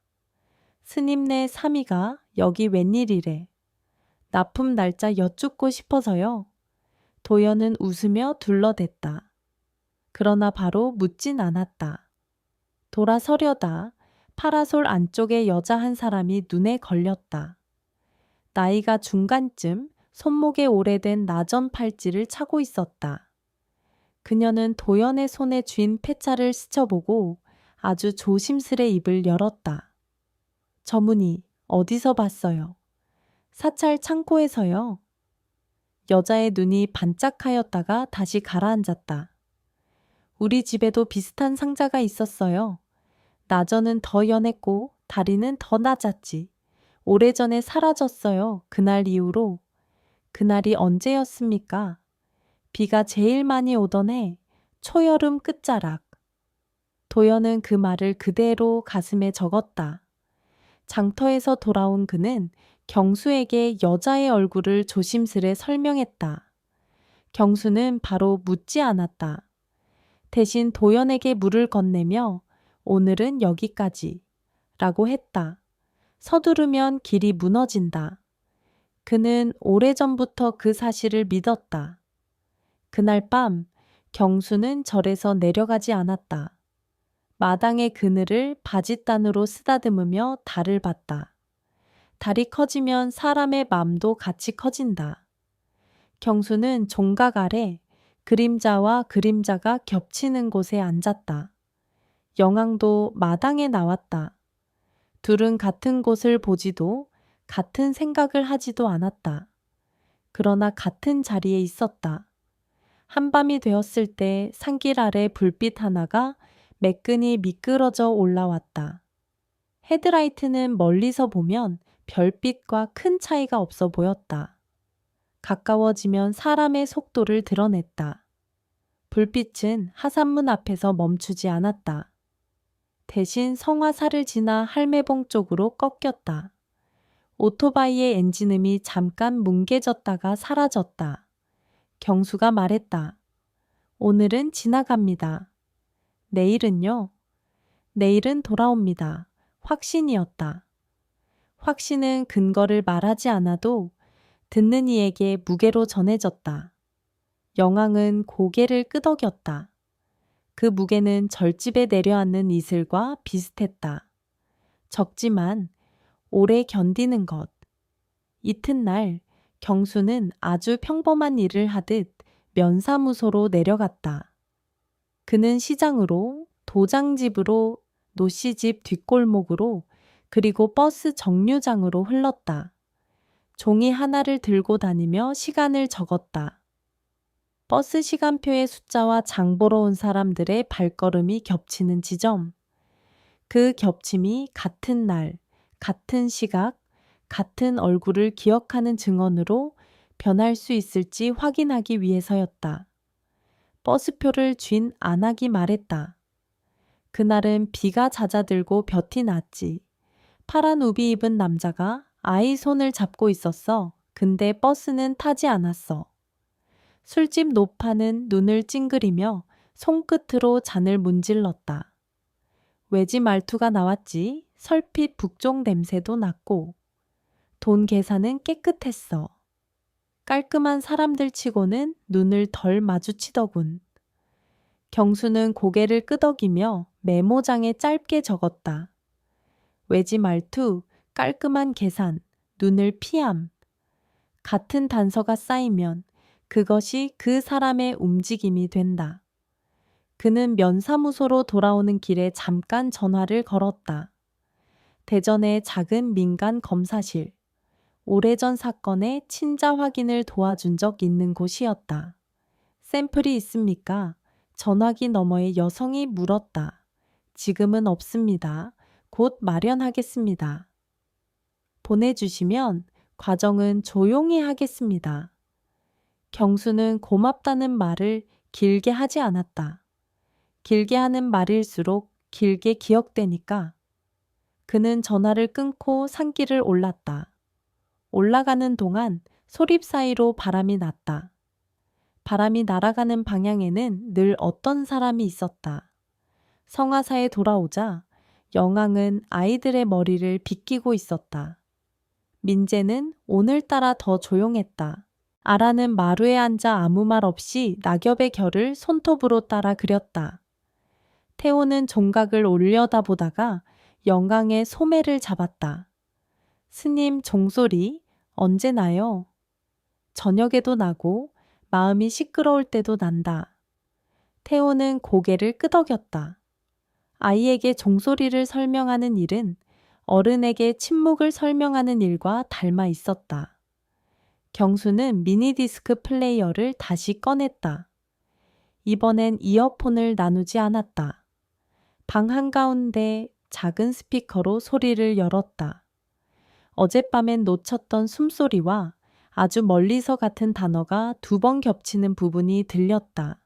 스님네 사미가 여기 웬일이래. 납품 날짜 여쭙고 싶어서요. 도연은 웃으며 둘러댔다. 그러나 바로 묻진 않았다. 돌아서려다 파라솔 안쪽에 여자 한 사람이 눈에 걸렸다. 나이가 중간쯤 손목에 오래된 나전 팔찌를 차고 있었다. 그녀는 도연의 손에 쥔 폐차를 스쳐보고 아주 조심스레 입을 열었다. 저문이 어디서 봤어요? 사찰 창고에서요. 여자의 눈이 반짝하였다가 다시 가라앉았다. 우리 집에도 비슷한 상자가 있었어요. 나전은 더 연했고 다리는 더 낮았지. 오래전에 사라졌어요. 그날 이후로. 그날이 언제였습니까? 비가 제일 많이 오던 해, 초여름 끝자락. 도연은 그 말을 그대로 가슴에 적었다. 장터에서 돌아온 그는 경수에게 여자의 얼굴을 조심스레 설명했다. 경수는 바로 묻지 않았다. 대신 도연에게 물을 건네며 오늘은 여기까지 라고 했다. 서두르면 길이 무너진다. 그는 오래전부터 그 사실을 믿었다. 그날 밤 경수는 절에서 내려가지 않았다. 마당의 그늘을 바짓단으로 쓰다듬으며 달을 봤다. 달이 커지면 사람의 맘도 같이 커진다. 경수는 종각 아래 그림자와 그림자가 겹치는 곳에 앉았다. 영왕도 마당에 나왔다. 둘은 같은 곳을 보지도 같은 생각을 하지도 않았다. 그러나 같은 자리에 있었다. 한밤이 되었을 때 산길 아래 불빛 하나가 매끈이 미끄러져 올라왔다. 헤드라이트는 멀리서 보면 별빛과 큰 차이가 없어 보였다. 가까워지면 사람의 속도를 드러냈다. 불빛은 하산문 앞에서 멈추지 않았다. 대신 성화사를 지나 할매봉 쪽으로 꺾였다. 오토바이의 엔진음이 잠깐 뭉개졌다가 사라졌다. 경수가 말했다. 오늘은 지나갑니다. 내일은요? 내일은 돌아옵니다. 확신이었다. 확신은 근거를 말하지 않아도 듣는 이에게 무게로 전해졌다. 영왕은 고개를 끄덕였다. 그 무게는 절집에 내려앉는 이슬과 비슷했다. 적지만 오래 견디는 것. 이튿날 경수는 아주 평범한 일을 하듯 면사무소로 내려갔다. 그는 시장으로, 도장집으로, 노씨집 뒷골목으로, 그리고 버스 정류장으로 흘렀다. 종이 하나를 들고 다니며 시간을 적었다. 버스 시간표의 숫자와 장 보러 온 사람들의 발걸음이 겹치는 지점. 그 겹침이 같은 날, 같은 시각, 같은 얼굴을 기억하는 증언으로 변할 수 있을지 확인하기 위해서였다. 버스표를 쥔 안악이 말했다. 그날은 비가 잦아들고 볕이 났지. 파란 우비 입은 남자가 아이 손을 잡고 있었어. 근데 버스는 타지 않았어. 술집 노파는 눈을 찡그리며 손끝으로 잔을 문질렀다. 외지 말투가 나왔지. 설핏 북쪽 냄새도 났고 돈 계산은 깨끗했어. 깔끔한 사람들 치고는 눈을 덜 마주치더군. 경수는 고개를 끄덕이며 메모장에 짧게 적었다. 외지 말투, 깔끔한 계산, 눈을 피함. 같은 단서가 쌓이면 그것이 그 사람의 움직임이 된다. 그는 면사무소로 돌아오는 길에 잠깐 전화를 걸었다. 대전의 작은 민간 검사실. 오래전 사건의 친자 확인을 도와준 적 있는 곳이었다. 샘플이 있습니까? 전화기 너머의 여성이 물었다. 지금은 없습니다. 곧 마련하겠습니다. 보내주시면 과정은 조용히 하겠습니다. 경수는 고맙다는 말을 길게 하지 않았다. 길게 하는 말일수록 길게 기억되니까. 그는 전화를 끊고 산길을 올랐다. 올라가는 동안 소립 사이로 바람이 났다. 바람이 날아가는 방향에는 늘 어떤 사람이 있었다. 성화사에 돌아오자 영왕은 아이들의 머리를 빗기고 있었다. 민재는 오늘따라 더 조용했다. 아라는 마루에 앉아 아무 말 없이 낙엽의 결을 손톱으로 따라 그렸다. 태호는 종각을 올려다보다가 영왕의 소매를 잡았다. 스님 종소리 언제 나요? 저녁에도 나고 마음이 시끄러울 때도 난다. 태호는 고개를 끄덕였다. 아이에게 종소리를 설명하는 일은 어른에게 침묵을 설명하는 일과 닮아 있었다. 경수는 미니디스크 플레이어를 다시 꺼냈다. 이번엔 이어폰을 나누지 않았다. 방 한가운데 작은 스피커로 소리를 열었다. 어젯밤엔 놓쳤던 숨소리와 아주 멀리서 같은 단어가 2번 겹치는 부분이 들렸다.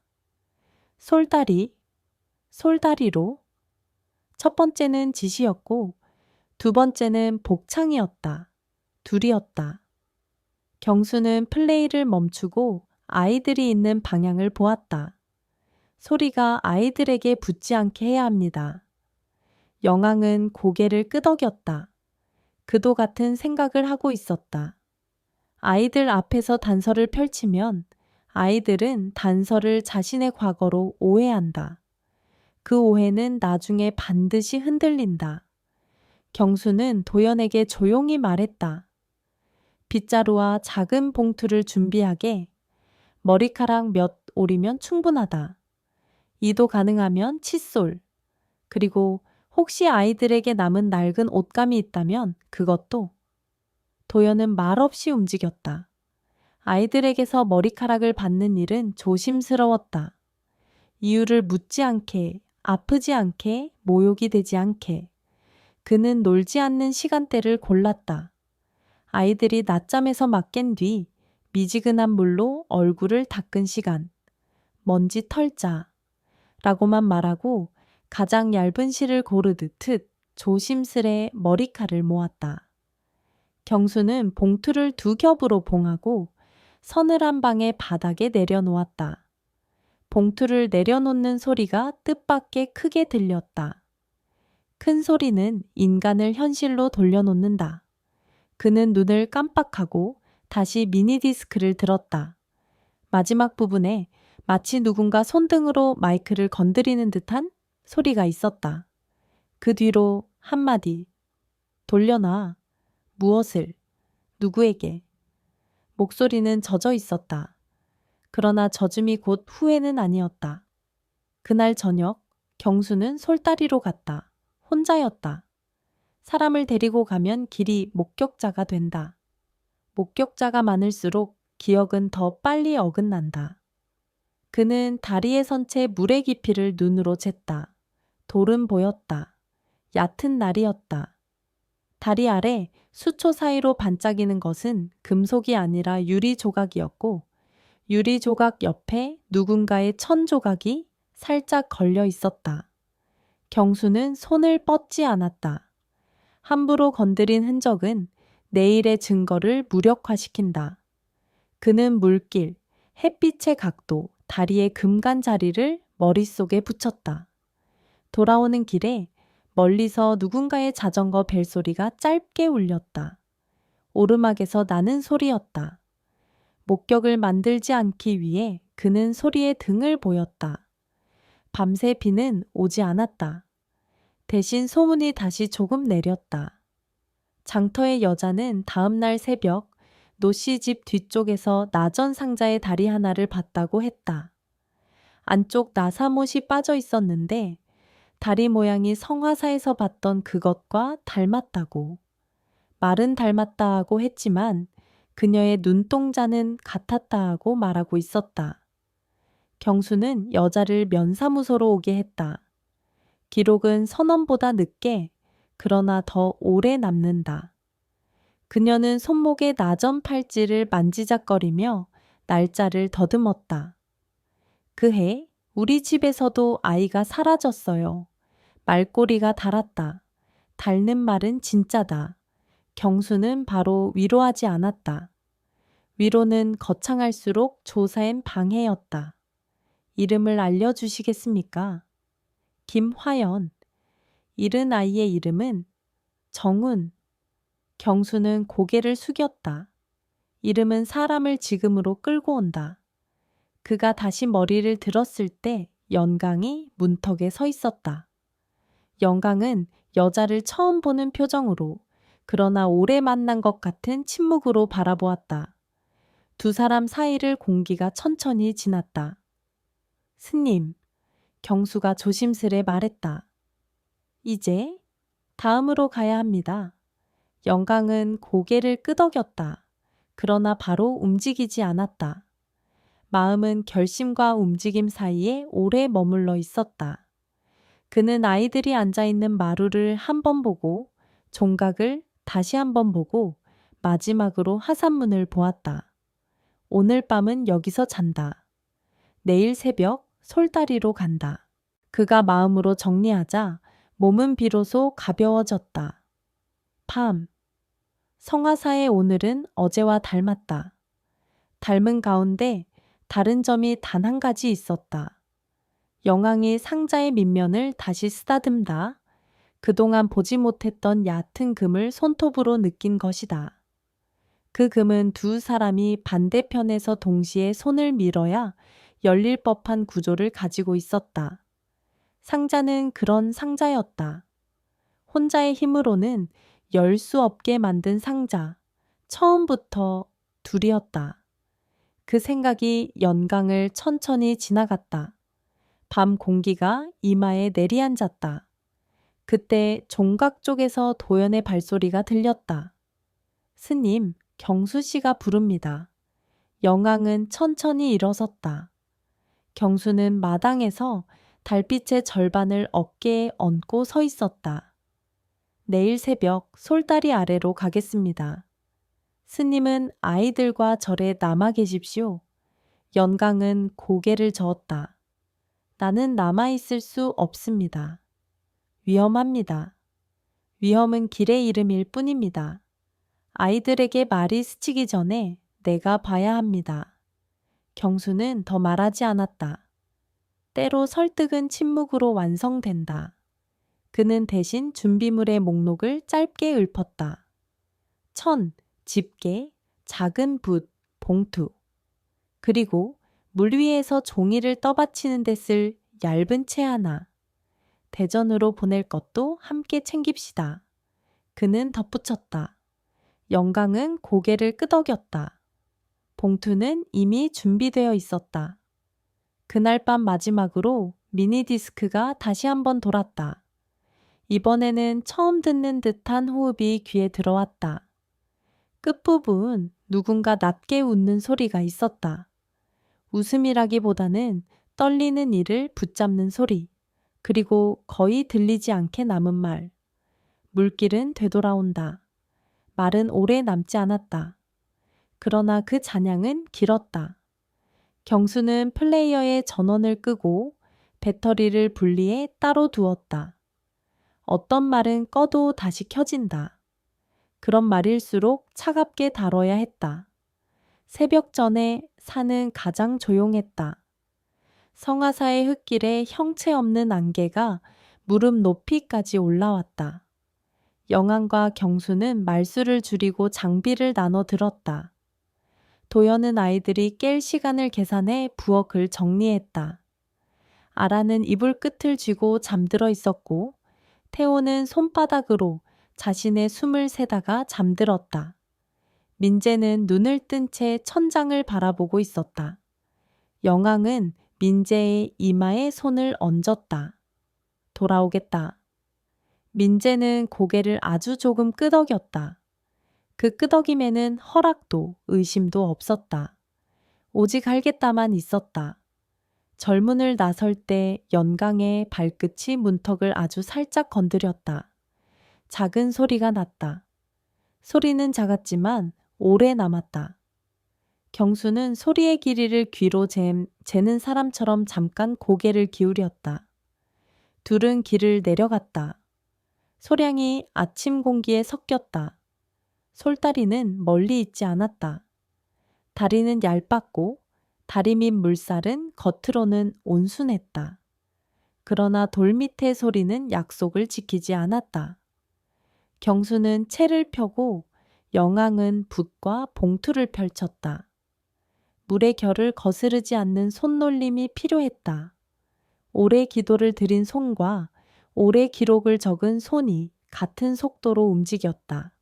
솔다리, 솔다리로. 첫 번째는 지시였고 2번째는 복창이었다. 둘이었다. 경수는 플레이를 멈추고 아이들이 있는 방향을 보았다. 소리가 아이들에게 붙지 않게 해야 합니다. 영왕은 고개를 끄덕였다. 그도 같은 생각을 하고 있었다. 아이들 앞에서 단서를 펼치면 아이들은 단서를 자신의 과거로 오해한다. 그 오해는 나중에 반드시 흔들린다. 경수는 도연에게 조용히 말했다. 빗자루와 작은 봉투를 준비하게. 머리카락 몇 올이면 충분하다. 이도 가능하면 칫솔. 그리고 혹시 아이들에게 남은 낡은 옷감이 있다면 그것도. 도연은 말없이 움직였다. 아이들에게서 머리카락을 받는 일은 조심스러웠다. 이유를 묻지 않게, 아프지 않게, 모욕이 되지 않게. 그는 놀지 않는 시간대를 골랐다. 아이들이 낮잠에서 막 깬 뒤 미지근한 물로 얼굴을 닦은 시간. 먼지 털자. 라고만 말하고 가장 얇은 실을 고르듯 조심스레 머리칼을 모았다. 경수는 봉투를 2겹으로 봉하고 서늘한 방의 바닥에 내려놓았다. 봉투를 내려놓는 소리가 뜻밖의 크게 들렸다. 큰 소리는 인간을 현실로 돌려놓는다. 그는 눈을 깜빡하고 다시 미니디스크를 들었다. 마지막 부분에 마치 누군가 손등으로 마이크를 건드리는 듯한 소리가 있었다. 그 뒤로 한마디. 돌려놔. 무엇을? 누구에게? 목소리는 젖어 있었다. 그러나 젖음이 곧 후회는 아니었다. 그날 저녁 경수는 솔다리로 갔다. 혼자였다. 사람을 데리고 가면 길이 목격자가 된다. 목격자가 많을수록 기억은 더 빨리 어긋난다. 그는 다리에 선 채 물의 깊이를 눈으로 쟀다. 돌은 보였다. 얕은 날이었다. 다리 아래 수초 사이로 반짝이는 것은 금속이 아니라 유리 조각이었고 유리 조각 옆에 누군가의 천 조각이 살짝 걸려 있었다. 경수는 손을 뻗지 않았다. 함부로 건드린 흔적은 내일의 증거를 무력화시킨다. 그는 물길, 햇빛의 각도, 다리의 금간자리를 머릿속에 붙였다. 돌아오는 길에 멀리서 누군가의 자전거 벨소리가 짧게 울렸다. 오르막에서 나는 소리였다. 목격을 만들지 않기 위해 그는 소리의 등을 보였다. 밤새 비는 오지 않았다. 대신 소문이 다시 조금 내렸다. 장터의 여자는 다음 날 새벽 노씨 집 뒤쪽에서 나전 상자의 다리 하나를 봤다고 했다. 안쪽 나사못이 빠져 있었는데 다리 모양이 성화사에서 봤던 그것과 닮았다고. 말은 닮았다 하고 했지만 그녀의 눈동자는 같았다 하고 말하고 있었다. 경수는 여자를 면사무소로 오게 했다. 기록은 선언보다 늦게 그러나 더 오래 남는다. 그녀는 손목의 나전 팔찌를 만지작거리며 날짜를 더듬었다. 그해 우리 집에서도 아이가 사라졌어요. 말꼬리가 달았다. 닳는 말은 진짜다. 경수는 바로 위로하지 않았다. 위로는 거창할수록 조사엔 방해였다. 이름을 알려주시겠습니까? 김화연. 잃은 아이의 이름은 정훈. 경수는 고개를 숙였다. 이름은 사람을 지금으로 끌고 온다. 그가 다시 머리를 들었을 때 연강이 문턱에 서 있었다. 연강은 여자를 처음 보는 표정으로 그러나 오래 만난 것 같은 침묵으로 바라보았다. 두 사람 사이를 공기가 천천히 지났다. 스님, 경수가 조심스레 말했다. 이제 다음으로 가야 합니다. 영강은 고개를 끄덕였다. 그러나 바로 움직이지 않았다. 마음은 결심과 움직임 사이에 오래 머물러 있었다. 그는 아이들이 앉아있는 마루를 한 번 보고 종각을 다시 한 번 보고 마지막으로 하산문을 보았다. 오늘 밤은 여기서 잔다. 내일 새벽 솔다리로 간다. 그가 마음으로 정리하자 몸은 비로소 가벼워졌다. 밤. 성화사의 오늘은 어제와 닮았다. 닮은 가운데 다른 점이 단 한 가지 있었다. 영왕이 상자의 밑면을 다시 쓰다듬다. 그동안 보지 못했던 얕은 금을 손톱으로 느낀 것이다. 그 금은 두 사람이 반대편에서 동시에 손을 밀어야 열릴 법한 구조를 가지고 있었다. 상자는 그런 상자였다. 혼자의 힘으로는 열 수 없게 만든 상자. 처음부터 둘이었다. 그 생각이 연강을 천천히 지나갔다. 밤 공기가 이마에 내리앉았다. 그때 종각 쪽에서 도연의 발소리가 들렸다. 스님, 경수 씨가 부릅니다. 영왕은 천천히 일어섰다. 경수는 마당에서 달빛의 절반을 어깨에 얹고 서 있었다. 내일 새벽 솔다리 아래로 가겠습니다. 스님은 아이들과 절에 남아 계십시오. 연강은 고개를 저었다. 나는 남아있을 수 없습니다. 위험합니다. 위험은 길의 이름일 뿐입니다. 아이들에게 말이 스치기 전에 내가 봐야 합니다. 경수는 더 말하지 않았다. 때로 설득은 침묵으로 완성된다. 그는 대신 준비물의 목록을 짧게 읊었다. 천, 집게, 작은 붓, 봉투. 그리고 물 위에서 종이를 떠받치는 데 쓸 얇은 채 하나. 대전으로 보낼 것도 함께 챙깁시다. 그는 덧붙였다. 영강은 고개를 끄덕였다. 봉투는 이미 준비되어 있었다. 그날 밤 마지막으로 미니디스크가 다시 한번 돌았다. 이번에는 처음 듣는 듯한 호흡이 귀에 들어왔다. 끝부분 누군가 낮게 웃는 소리가 있었다. 웃음이라기보다는 떨리는 이를 붙잡는 소리, 그리고 거의 들리지 않게 남은 말. 물길은 되돌아온다. 말은 오래 남지 않았다. 그러나 그 잔향은 길었다. 경수는 플레이어의 전원을 끄고 배터리를 분리해 따로 두었다. 어떤 말은 꺼도 다시 켜진다. 그런 말일수록 차갑게 다뤄야 했다. 새벽 전에 산은 가장 조용했다. 성화사의 흙길에 형체 없는 안개가 무릎 높이까지 올라왔다. 영안과 경수는 말수를 줄이고 장비를 나눠 들었다. 도연은 아이들이 깰 시간을 계산해 부엌을 정리했다. 아라는 이불 끝을 쥐고 잠들어 있었고 태호는 손바닥으로 자신의 숨을 세다가 잠들었다. 민재는 눈을 뜬 채 천장을 바라보고 있었다. 영왕은 민재의 이마에 손을 얹었다. 돌아오겠다. 민재는 고개를 아주 조금 끄덕였다. 그 끄덕임에는 허락도 의심도 없었다. 오직 알겠다만 있었다. 절문을 나설 때 연강의 발끝이 문턱을 아주 살짝 건드렸다. 작은 소리가 났다. 소리는 작았지만 오래 남았다. 경수는 소리의 길이를 귀로 재는 사람처럼 잠깐 고개를 기울였다. 둘은 길을 내려갔다. 소량이 아침 공기에 섞였다. 솔다리는 멀리 있지 않았다. 다리는 얇았고 다리 밑 물살은 겉으로는 온순했다. 그러나 돌 밑의 소리는 약속을 지키지 않았다. 경수는 채를 펴고 영왕은 붓과 봉투를 펼쳤다. 물의 결을 거스르지 않는 손놀림이 필요했다. 오래 기도를 드린 손과 오래 기록을 적은 손이 같은 속도로 움직였다.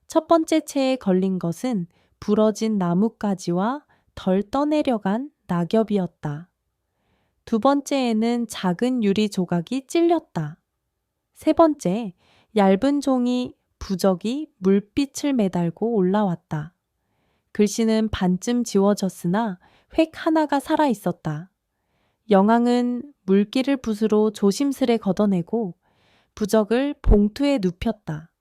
첫 번째 채에 걸린 것은 부러진 나뭇가지와 덜 떠내려간 낙엽이었다. 두 번째에는 작은 유리 조각이 찔렸다. 세 번째, 얇은 종이 부적이 물빛을 매달고 올라왔다. 글씨는 반쯤 지워졌으나 획 하나가 살아있었다. 영왕은 물기를 붓으로 조심스레 걷어내고 부적을 봉투에 눕혔다.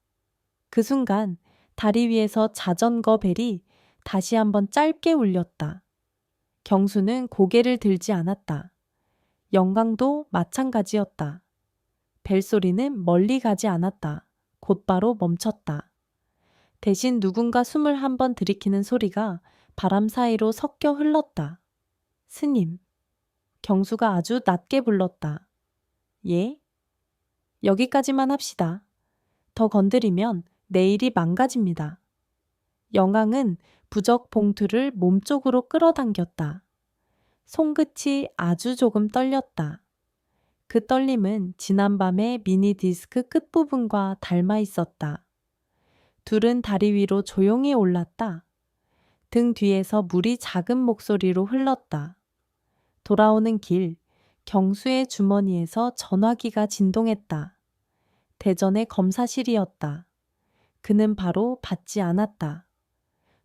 그 순간 다리 위에서 자전거 벨이 다시 한번 짧게 울렸다. 경수는 고개를 들지 않았다. 영광도 마찬가지였다. 벨소리는 멀리 가지 않았다. 곧바로 멈췄다. 대신 누군가 숨을 한번 들이키는 소리가 바람 사이로 섞여 흘렀다. 스님. 경수가 아주 낮게 불렀다. 예? 여기까지만 합시다. 더 건드리면 내일이 망가집니다. 영왕은 부적 봉투를 몸쪽으로 끌어당겼다. 손끝이 아주 조금 떨렸다. 그 떨림은 지난밤의 미니 디스크 끝부분과 닮아 있었다. 둘은 다리 위로 조용히 올랐다. 등 뒤에서 물이 작은 목소리로 흘렀다. 돌아오는 길, 경수의 주머니에서 전화기가 진동했다. 대전의 검사실이었다. 그는 바로 받지 않았다.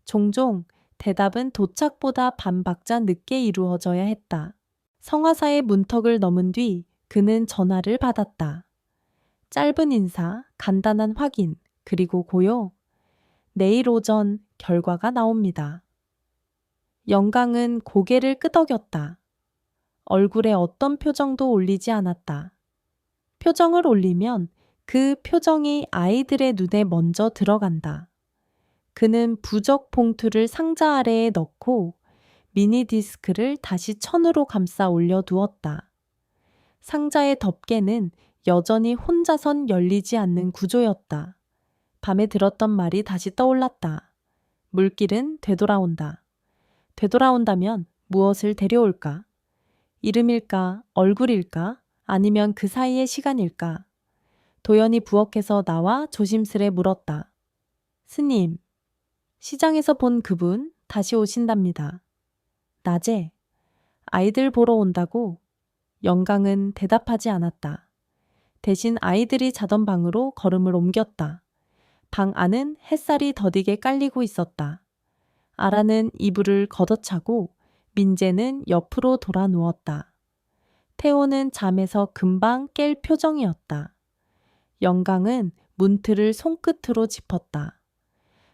종종 대답은 도착보다 반 박자 늦게 이루어져야 했다. 성화사의 문턱을 넘은 뒤 그는 전화를 받았다. 짧은 인사, 간단한 확인, 그리고 고요. 내일 오전 결과가 나옵니다. 영광은 고개를 끄덕였다. 얼굴에 어떤 표정도 올리지 않았다. 표정을 올리면 그 표정이 아이들의 눈에 먼저 들어간다. 그는 부적 봉투를 상자 아래에 넣고 미니 디스크를 다시 천으로 감싸 올려두었다. 상자의 덮개는 여전히 혼자선 열리지 않는 구조였다. 밤에 들었던 말이 다시 떠올랐다. 물길은 되돌아온다. 되돌아온다면 무엇을 데려올까? 이름일까? 얼굴일까? 아니면 그 사이의 시간일까? 도연이 부엌에서 나와 조심스레 물었다. 스님, 시장에서 본 그분 다시 오신답니다. 낮에 아이들 보러 온다고. 영광은 대답하지 않았다. 대신 아이들이 자던 방으로 걸음을 옮겼다. 방 안은 햇살이 더디게 깔리고 있었다. 아라는 이불을 걷어차고 민재는 옆으로 돌아 누웠다. 태호는 잠에서 금방 깰 표정이었다. 영광은 문틀을 손끝으로 짚었다.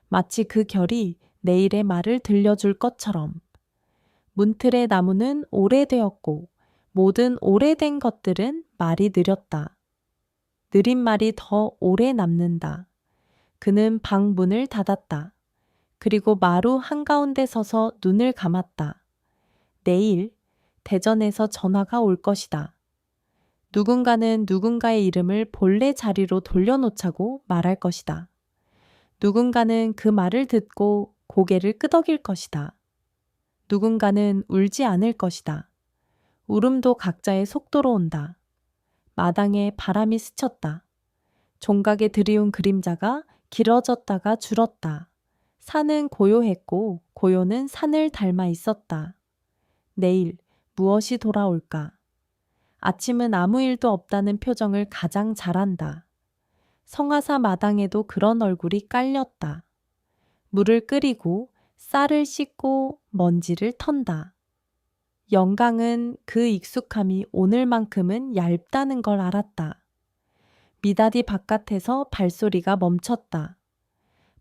마치 그 결이 내일의 말을 들려줄 것처럼. 문틀의 나무는 오래되었고 모든 오래된 것들은 말이 느렸다. 느린 말이 더 오래 남는다. 그는 방 문을 닫았다. 그리고 마루 한가운데 서서 눈을 감았다. 내일 대전에서 전화가 올 것이다. 누군가는 누군가의 이름을 본래 자리로 돌려놓자고 말할 것이다. 누군가는 그 말을 듣고 고개를 끄덕일 것이다. 누군가는 울지 않을 것이다. 울음도 각자의 속도로 온다. 마당에 바람이 스쳤다. 종각에 드리운 그림자가 길어졌다가 줄었다. 산은 고요했고 고요는 산을 닮아 있었다. 내일 무엇이 돌아올까? 아침은 아무 일도 없다는 표정을 가장 잘한다. 성화사 마당에도 그런 얼굴이 깔렸다. 물을 끓이고 쌀을 씻고 먼지를 턴다. 영강은 그 익숙함이 오늘만큼은 얇다는 걸 알았다. 미닫이 바깥에서 발소리가 멈췄다.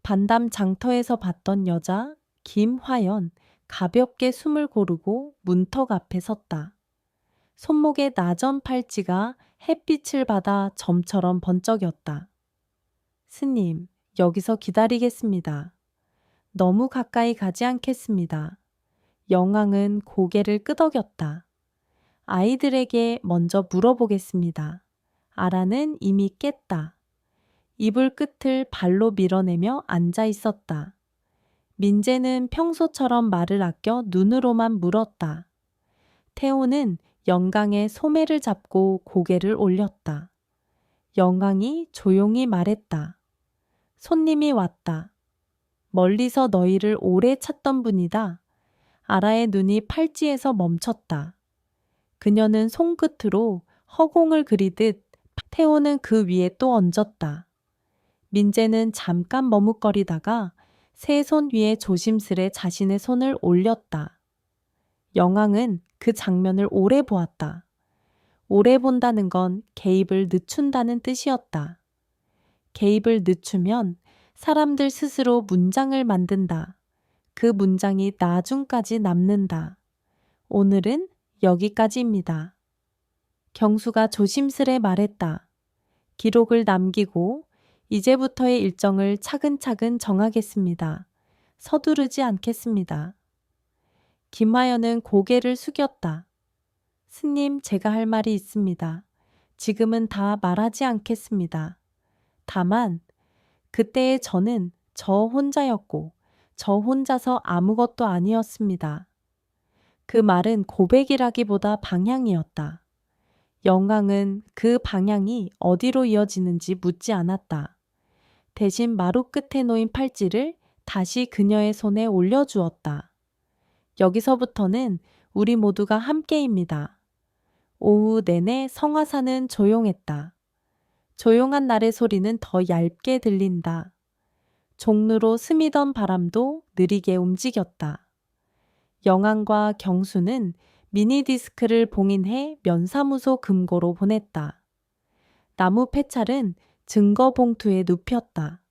반담 장터에서 봤던 여자 김화연 가볍게 숨을 고르고 문턱 앞에 섰다. 손목에 나전 팔찌가 햇빛을 받아 점처럼 번쩍였다. 스님, 여기서 기다리겠습니다. 너무 가까이 가지 않겠습니다. 영왕은 고개를 끄덕였다. 아이들에게 먼저 물어보겠습니다. 아라는 이미 깼다. 이불 끝을 발로 밀어내며 앉아 있었다. 민재는 평소처럼 말을 아껴 눈으로만 물었다. 태호는 영강의 소매를 잡고 고개를 올렸다. 영강이 조용히 말했다. 손님이 왔다. 멀리서 너희를 오래 찾던 분이다. 아라의 눈이 팔찌에서 멈췄다. 그녀는 손끝으로 허공을 그리듯 태호는 그 위에 또 얹었다. 민재는 잠깐 머뭇거리다가 새 손 위에 조심스레 자신의 손을 올렸다. 영왕은 그 장면을 오래 보았다. 오래 본다는 건 개입을 늦춘다는 뜻이었다. 개입을 늦추면 사람들 스스로 문장을 만든다. 그 문장이 나중까지 남는다. 오늘은 여기까지입니다. 경수가 조심스레 말했다. 기록을 남기고 이제부터의 일정을 차근차근 정하겠습니다. 서두르지 않겠습니다. 김화연은 고개를 숙였다. 스님, 제가 할 말이 있습니다. 지금은 다 말하지 않겠습니다. 다만 그때의 저는 저 혼자였고 저 혼자서 아무것도 아니었습니다. 그 말은 고백이라기보다 방향이었다. 영광은 그 방향이 어디로 이어지는지 묻지 않았다. 대신 마루 끝에 놓인 팔찌를 다시 그녀의 손에 올려주었다. 여기서부터는 우리 모두가 함께입니다. 오후 내내 성화사는 조용했다. 조용한 날의 소리는 더 얇게 들린다. 종로로 스미던 바람도 느리게 움직였다. 영왕과 경수는 미니디스크를 봉인해 면사무소 금고로 보냈다. 나무 폐찰은 증거 봉투에 눕혔다.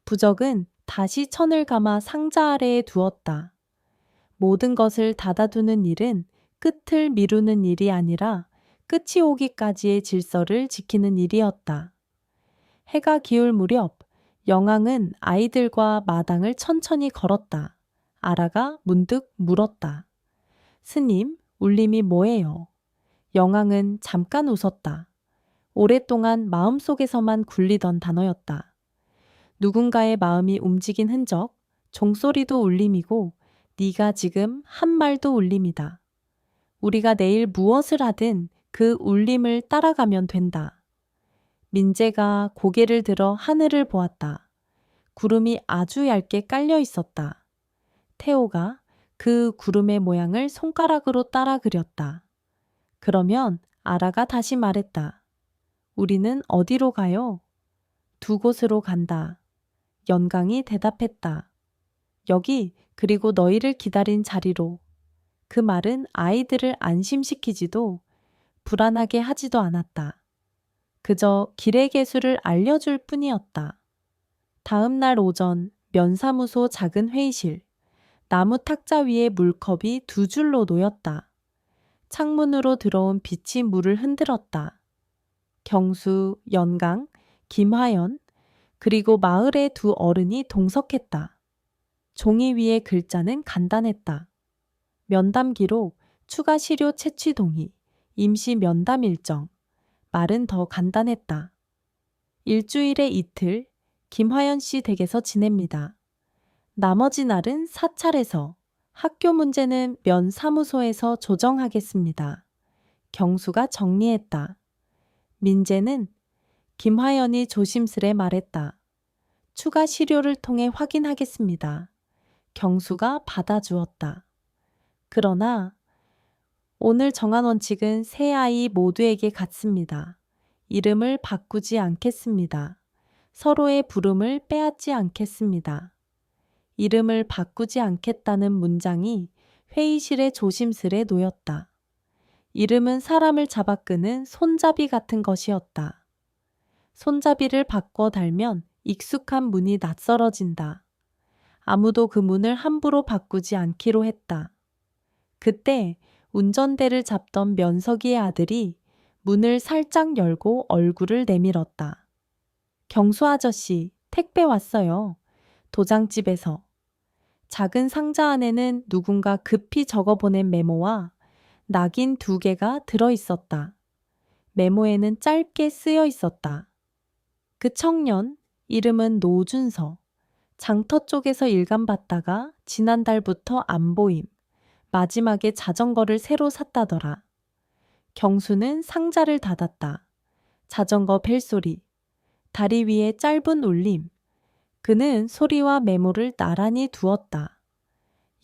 부적은 다시 천을 감아 상자 아래에 두었다. 모든 것을 닫아두는 일은 끝을 미루는 일이 아니라 끝이 오기까지의 질서를 지키는 일이었다. 해가 기울 무렵 영왕은 아이들과 마당을 천천히 걸었다. 아라가 문득 물었다. 스님, 울림이 뭐예요? 영왕은 잠깐 웃었다. 오랫동안 마음속에서만 굴리던 단어였다. 누군가의 마음이 움직인 흔적, 종소리도 울림이고 네가 지금 한 말도 울림이다. 우리가 내일 무엇을 하든 그 울림을 따라가면 된다. 민재가 고개를 들어 하늘을 보았다. 구름이 아주 얇게 깔려 있었다. 태호가 그 구름의 모양을 손가락으로 따라 그렸다. 그러면 아라가 다시 말했다. 우리는 어디로 가요? 두 곳으로 간다. 연강이 대답했다. 여기, 그리고 너희를 기다린 자리로. 그 말은 아이들을 안심시키지도 불안하게 하지도 않았다. 그저 길의 개수를 알려줄 뿐이었다. 다음 날 오전 면사무소 작은 회의실. 나무 탁자 위에 물컵이 두 줄로 놓였다. 창문으로 들어온 빛이 물을 흔들었다. 경수, 연강, 김화연, 그리고 마을의 두 어른이 동석했다. 종이 위의 글자는 간단했다. 면담 기록, 추가 시료 채취 동의, 임시 면담 일정. 말은 더 간단했다. 일주일에 이틀, 김화연 씨 댁에서 지냅니다. 나머지 날은 사찰에서, 학교 문제는 면 사무소에서 조정하겠습니다. 경수가 정리했다. 민재는 김화연이 조심스레 말했다. 추가 시료를 통해 확인하겠습니다. 경수가 받아주었다. 그러나 오늘 정한 원칙은 세 아이 모두에게 같습니다. 이름을 바꾸지 않겠습니다. 서로의 부름을 빼앗지 않겠습니다. 이름을 바꾸지 않겠다는 문장이 회의실에 조심스레 놓였다. 이름은 사람을 잡아끄는 손잡이 같은 것이었다. 손잡이를 바꿔 달면 익숙한 문이 낯설어진다. 아무도 그 문을 함부로 바꾸지 않기로 했다. 그때 운전대를 잡던 면석이의 아들이 문을 살짝 열고 얼굴을 내밀었다. 경수 아저씨, 택배 왔어요. 도장집에서. 작은 상자 안에는 누군가 급히 적어보낸 메모와 낙인 2개가 들어있었다. 메모에는 짧게 쓰여 있었다. 그 청년, 이름은 노준서. 장터 쪽에서 일감받다가 지난달부터 안 보임. 마지막에 자전거를 새로 샀다더라. 경수는 상자를 닫았다. 자전거 벨소리. 다리 위에 짧은 울림. 그는 소리와 메모를 나란히 두었다.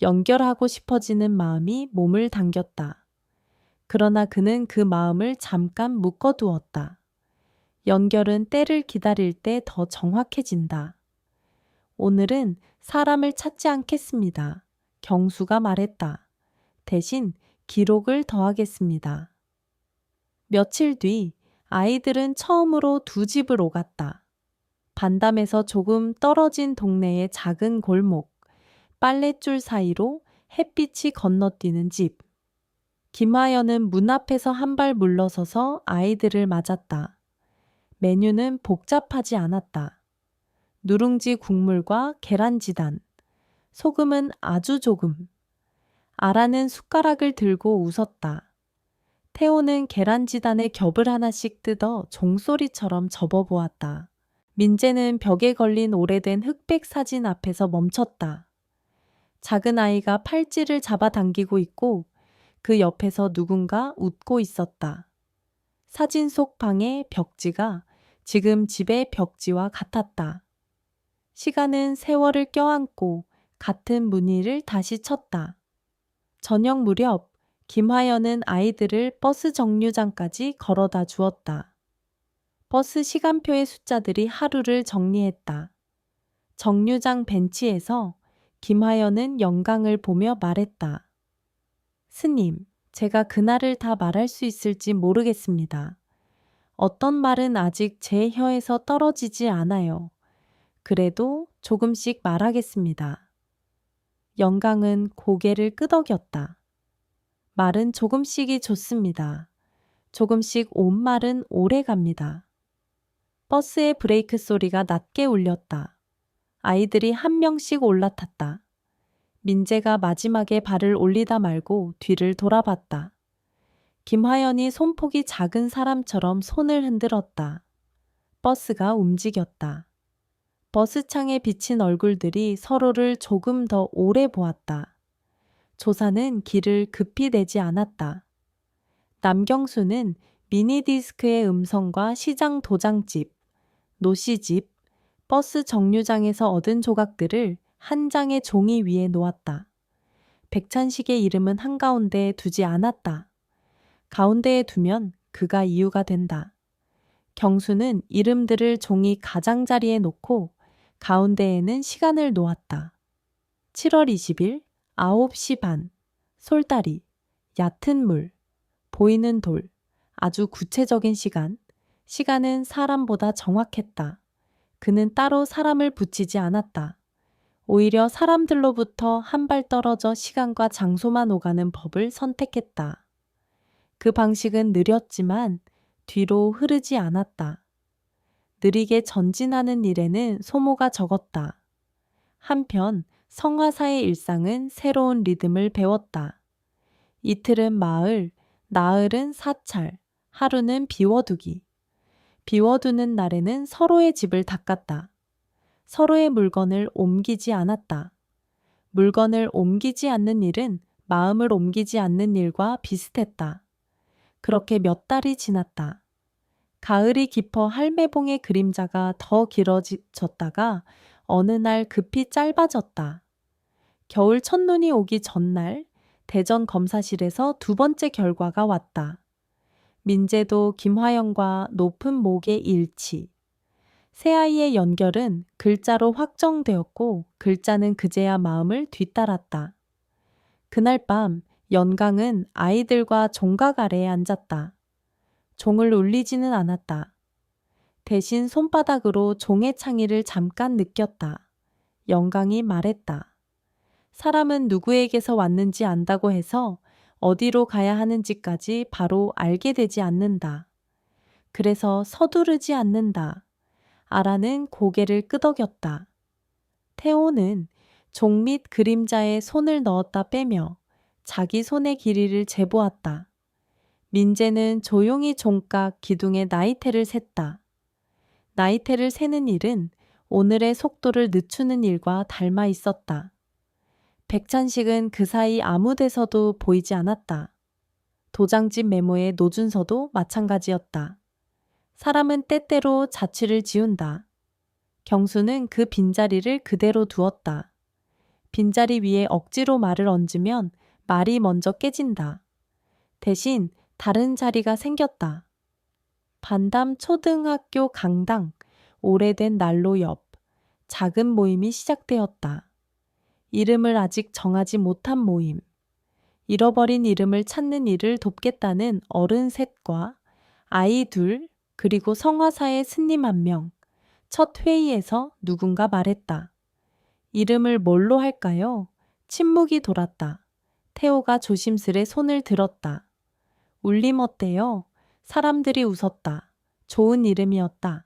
연결하고 싶어지는 마음이 몸을 당겼다. 그러나 그는 그 마음을 잠깐 묶어두었다. 연결은 때를 기다릴 때 더 정확해진다. 오늘은 사람을 찾지 않겠습니다. 경수가 말했다. 대신 기록을 더하겠습니다. 며칠 뒤 아이들은 처음으로 2집을 오갔다. 반담에서 조금 떨어진 동네의 작은 골목, 빨랫줄 사이로 햇빛이 건너뛰는 집. 김하연은 문 앞에서 한 발 물러서서 아이들을 맞았다. 메뉴는 복잡하지 않았다. 누룽지 국물과 계란지단, 소금은 아주 조금. 아라는 숟가락을 들고 웃었다. 태호는 계란지단에 겹을 하나씩 뜯어 종소리처럼 접어보았다. 민재는 벽에 걸린 오래된 흑백 사진 앞에서 멈췄다. 작은 아이가 팔찌를 잡아당기고 있고 그 옆에서 누군가 웃고 있었다. 사진 속 방의 벽지가 지금 집의 벽지와 같았다. 시간은 세월을 껴안고 같은 무늬를 다시 쳤다. 저녁 무렵 김하연은 아이들을 버스 정류장까지 걸어다 주었다. 버스 시간표의 숫자들이 하루를 정리했다. 정류장 벤치에서 김하연은 영광을 보며 말했다. 스님, 제가 그날을 다 말할 수 있을지 모르겠습니다. 어떤 말은 아직 제 혀에서 떨어지지 않아요. 그래도 조금씩 말하겠습니다. 영광은 고개를 끄덕였다. 말은 조금씩이 좋습니다. 조금씩 온 말은 오래 갑니다. 버스의 브레이크 소리가 낮게 울렸다. 아이들이 한 명씩 올라탔다. 민재가 마지막에 발을 올리다 말고 뒤를 돌아봤다. 김하연이 손폭이 작은 사람처럼 손을 흔들었다. 버스가 움직였다. 버스창에 비친 얼굴들이 서로를 조금 더 오래 보았다. 조사는 길을 급히 내지 않았다. 남경수는 미니디스크의 음성과 시장 도장집, 노시집, 버스 정류장에서 얻은 조각들을 한 장의 종이 위에 놓았다. 백찬식의 이름은 한가운데에 두지 않았다. 가운데에 두면 그가 이유가 된다. 경수는 이름들을 종이 가장자리에 놓고 가운데에는 시간을 놓았다. 7월 20일 9시 반, 솔다리, 얕은 물, 보이는 돌, 아주 구체적인 시간. 시간은 사람보다 정확했다. 그는 따로 사람을 붙이지 않았다. 오히려 사람들로부터 한 발 떨어져 시간과 장소만 오가는 법을 선택했다. 그 방식은 느렸지만 뒤로 흐르지 않았다. 느리게 전진하는 일에는 소모가 적었다. 한편 성화사의 일상은 새로운 리듬을 배웠다. 이틀은 마을, 나흘은 사찰, 하루는 비워두기. 비워두는 날에는 서로의 집을 닦았다. 서로의 물건을 옮기지 않았다. 물건을 옮기지 않는 일은 마음을 옮기지 않는 일과 비슷했다. 그렇게 몇 달이 지났다. 가을이 깊어 할매봉의 그림자가 더 길어졌다가 어느 날 급히 짧아졌다. 겨울 첫눈이 오기 전날 대전 검사실에서 두 번째 결과가 왔다. 민재도 김화영과 높은 목의 일치. 새아이의 연결은 글자로 확정되었고 글자는 그제야 마음을 뒤따랐다. 그날 밤 연강은 아이들과 종각 아래에 앉았다. 종을 울리지는 않았다. 대신 손바닥으로 종의 창의를 잠깐 느꼈다. 연강이 말했다. 사람은 누구에게서 왔는지 안다고 해서 어디로 가야 하는지까지 바로 알게 되지 않는다. 그래서 서두르지 않는다. 아라는 고개를 끄덕였다. 태호는 종 및 그림자에 손을 넣었다 빼며 자기 손의 길이를 재보았다. 민재는 조용히 종각 기둥에 나이테를 셌다. 나이테를 세는 일은 오늘의 속도를 늦추는 일과 닮아 있었다. 백찬식은 그 사이 아무 데서도 보이지 않았다. 도장집 메모의 노준서도 마찬가지였다. 사람은 때때로 자취를 지운다. 경수는 그 빈자리를 그대로 두었다. 빈자리 위에 억지로 말을 얹으면 말이 먼저 깨진다. 대신 다른 자리가 생겼다. 반담 초등학교 강당, 오래된 난로 옆, 작은 모임이 시작되었다. 이름을 아직 정하지 못한 모임. 잃어버린 이름을 찾는 일을 돕겠다는 어른 셋과 아이 둘, 그리고 성화사의 스님 한 명. 첫 회의에서 누군가 말했다. 이름을 뭘로 할까요? 침묵이 돌았다. 태호가 조심스레 손을 들었다. 울림 어때요? 사람들이 웃었다. 좋은 이름이었다.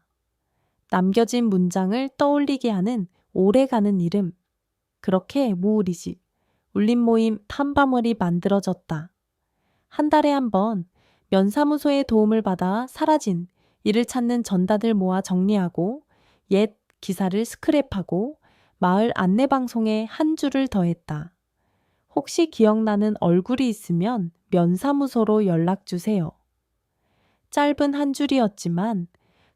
남겨진 문장을 떠올리게 하는 오래가는 이름. 그렇게 모으리지. 울림 모임 탐바물이 만들어졌다. 한 달에 한 번 면사무소의 도움을 받아 사라진 이를 찾는 전단을 모아 정리하고 옛 기사를 스크랩하고 마을 안내방송에 한 줄을 더했다. 혹시 기억나는 얼굴이 있으면 면사무소로 연락주세요. 짧은 한 줄이었지만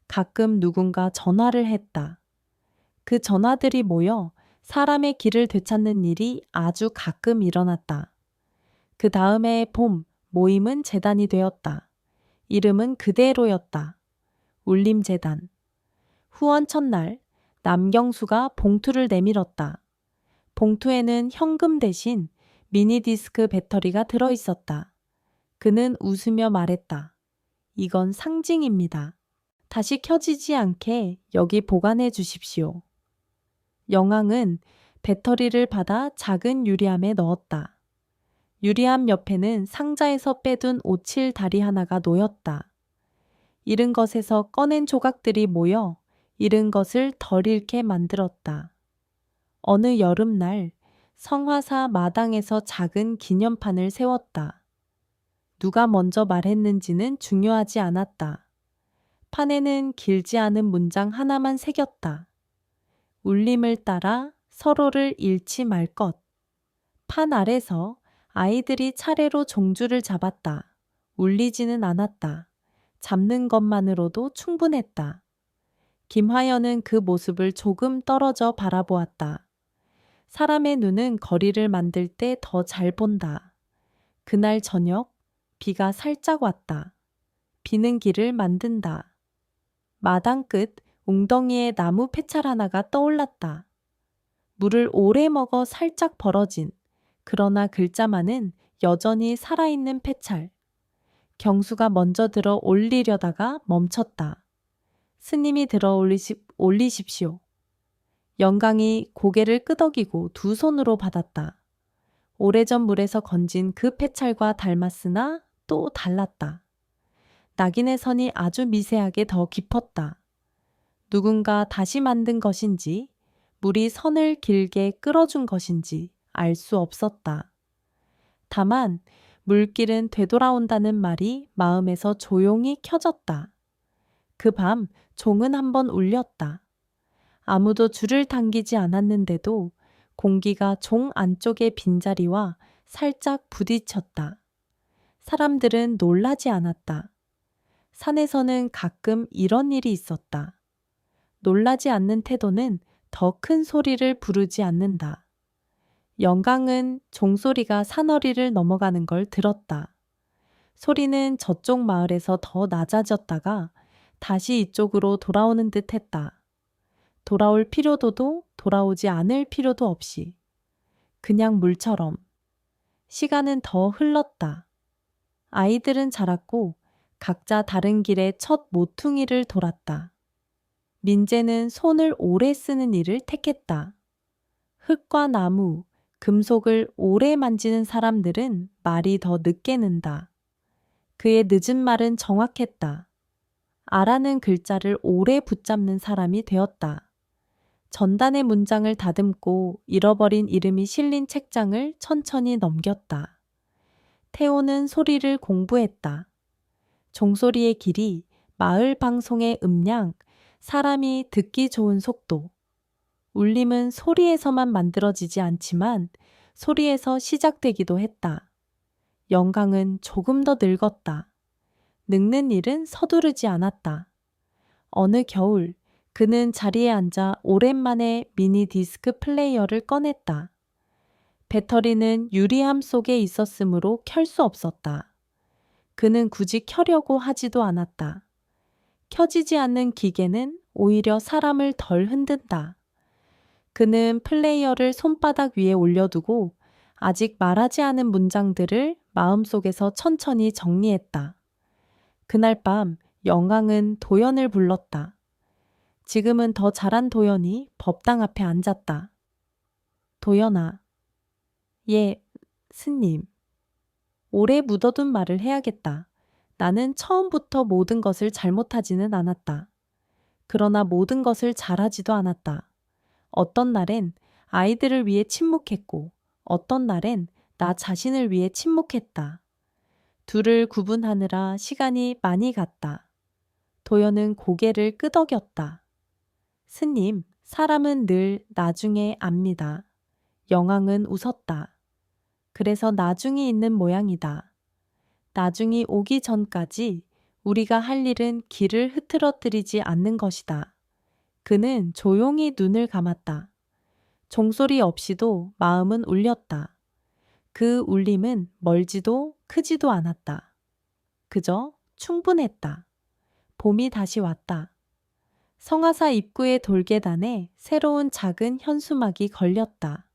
가끔 누군가 전화를 했다. 그 전화들이 모여 사람의 길을 되찾는 일이 아주 가끔 일어났다. 그 다음해 봄, 모임은 재단이 되었다. 이름은 그대로였다. 울림재단. 후원 첫날, 남경수가 봉투를 내밀었다. 봉투에는 현금 대신 미니디스크 배터리가 들어있었다. 그는 웃으며 말했다. 이건 상징입니다. 다시 켜지지 않게 여기 보관해 주십시오. 영왕은 배터리를 받아 작은 유리함에 넣었다. 유리함 옆에는 상자에서 빼둔 오칠 다리 하나가 놓였다. 잃은 것에서 꺼낸 조각들이 모여 잃은 것을 덜 잃게 만들었다. 어느 여름날 성화사 마당에서 작은 기념판을 세웠다. 누가 먼저 말했는지는 중요하지 않았다. 판에는 길지 않은 문장 하나만 새겼다. 울림을 따라 서로를 잃지 말 것. 판 아래서 아이들이 차례로 종주를 잡았다. 울리지는 않았다. 잡는 것만으로도 충분했다. 김화연은 그 모습을 조금 떨어져 바라보았다. 사람의 눈은 거리를 만들 때 더 잘 본다. 그날 저녁 비가 살짝 왔다. 비는 길을 만든다. 마당 끝 웅덩이에 나무 폐찰 하나가 떠올랐다. 물을 오래 먹어 살짝 벌어진, 그러나 글자만은 여전히 살아있는 폐찰. 경수가 먼저 들어 올리려다가 멈췄다. 스님이 들어 올리십시오. 영강이 고개를 끄덕이고 두 손으로 받았다. 오래전 물에서 건진 그 폐찰과 닮았으나 또 달랐다. 낙인의 선이 아주 미세하게 더 깊었다. 누군가 다시 만든 것인지 물이 선을 길게 끌어준 것인지 알 수 없었다. 다만 물길은 되돌아온다는 말이 마음에서 조용히 켜졌다. 그 밤 종은 한번 울렸다. 아무도 줄을 당기지 않았는데도 공기가 종 안쪽의 빈자리와 살짝 부딪혔다. 사람들은 놀라지 않았다. 산에서는 가끔 이런 일이 있었다. 놀라지 않는 태도는 더 큰 소리를 부르지 않는다. 영강은 종소리가 산허리를 넘어가는 걸 들었다. 소리는 저쪽 마을에서 더 낮아졌다가 다시 이쪽으로 돌아오는 듯 했다. 돌아올 필요도도 돌아오지 않을 필요도 없이. 그냥 물처럼. 시간은 더 흘렀다. 아이들은 자랐고 각자 다른 길에 첫 모퉁이를 돌았다. 민재는 손을 오래 쓰는 일을 택했다. 흙과 나무, 금속을 오래 만지는 사람들은 말이 더 늦게 는다. 그의 늦은 말은 정확했다. 아라는 글자를 오래 붙잡는 사람이 되었다. 전단의 문장을 다듬고 잃어버린 이름이 실린 책장을 천천히 넘겼다. 태호는 소리를 공부했다. 종소리의 길이, 마을 방송의 음량, 사람이 듣기 좋은 속도. 울림은 소리에서만 만들어지지 않지만 소리에서 시작되기도 했다. 영강은 조금 더 늙었다. 늙는 일은 서두르지 않았다. 어느 겨울 그는 자리에 앉아 오랜만에 미니 디스크 플레이어를 꺼냈다. 배터리는 유리함 속에 있었으므로 켤 수 없었다. 그는 굳이 켜려고 하지도 않았다. 켜지지 않는 기계는 오히려 사람을 덜 흔든다. 그는 플레이어를 손바닥 위에 올려두고 아직 말하지 않은 문장들을 마음속에서 천천히 정리했다. 그날 밤 영광은 도연을 불렀다. 지금은 더 자란 도연이 법당 앞에 앉았다. 도연아. 예, 스님. 오래 묻어둔 말을 해야겠다. 나는 처음부터 모든 것을 잘못하지는 않았다. 그러나 모든 것을 잘하지도 않았다. 어떤 날엔 아이들을 위해 침묵했고 어떤 날엔 나 자신을 위해 침묵했다. 둘을 구분하느라 시간이 많이 갔다. 도연은 고개를 끄덕였다. 스님, 사람은 늘 나중에 압니다. 영왕은 웃었다. 그래서 나중이 있는 모양이다. 나중이 오기 전까지 우리가 할 일은 길을 흐트러뜨리지 않는 것이다. 그는 조용히 눈을 감았다. 종소리 없이도 마음은 울렸다. 그 울림은 멀지도 크지도 않았다. 그저 충분했다. 봄이 다시 왔다. 성화사 입구의 돌계단에 새로운 작은 현수막이 걸렸다.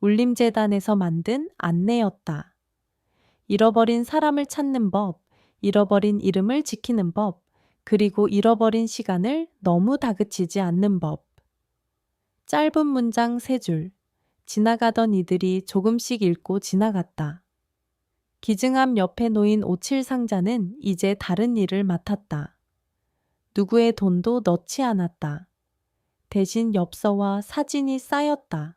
울림재단에서 만든 안내였다. 잃어버린 사람을 찾는 법, 잃어버린 이름을 지키는 법, 그리고 잃어버린 시간을 너무 다그치지 않는 법. 짧은 문장 3줄. 지나가던 이들이 조금씩 읽고 지나갔다. 기증함 옆에 놓인 오칠 상자는 이제 다른 일을 맡았다. 누구의 돈도 넣지 않았다. 대신 엽서와 사진이 쌓였다.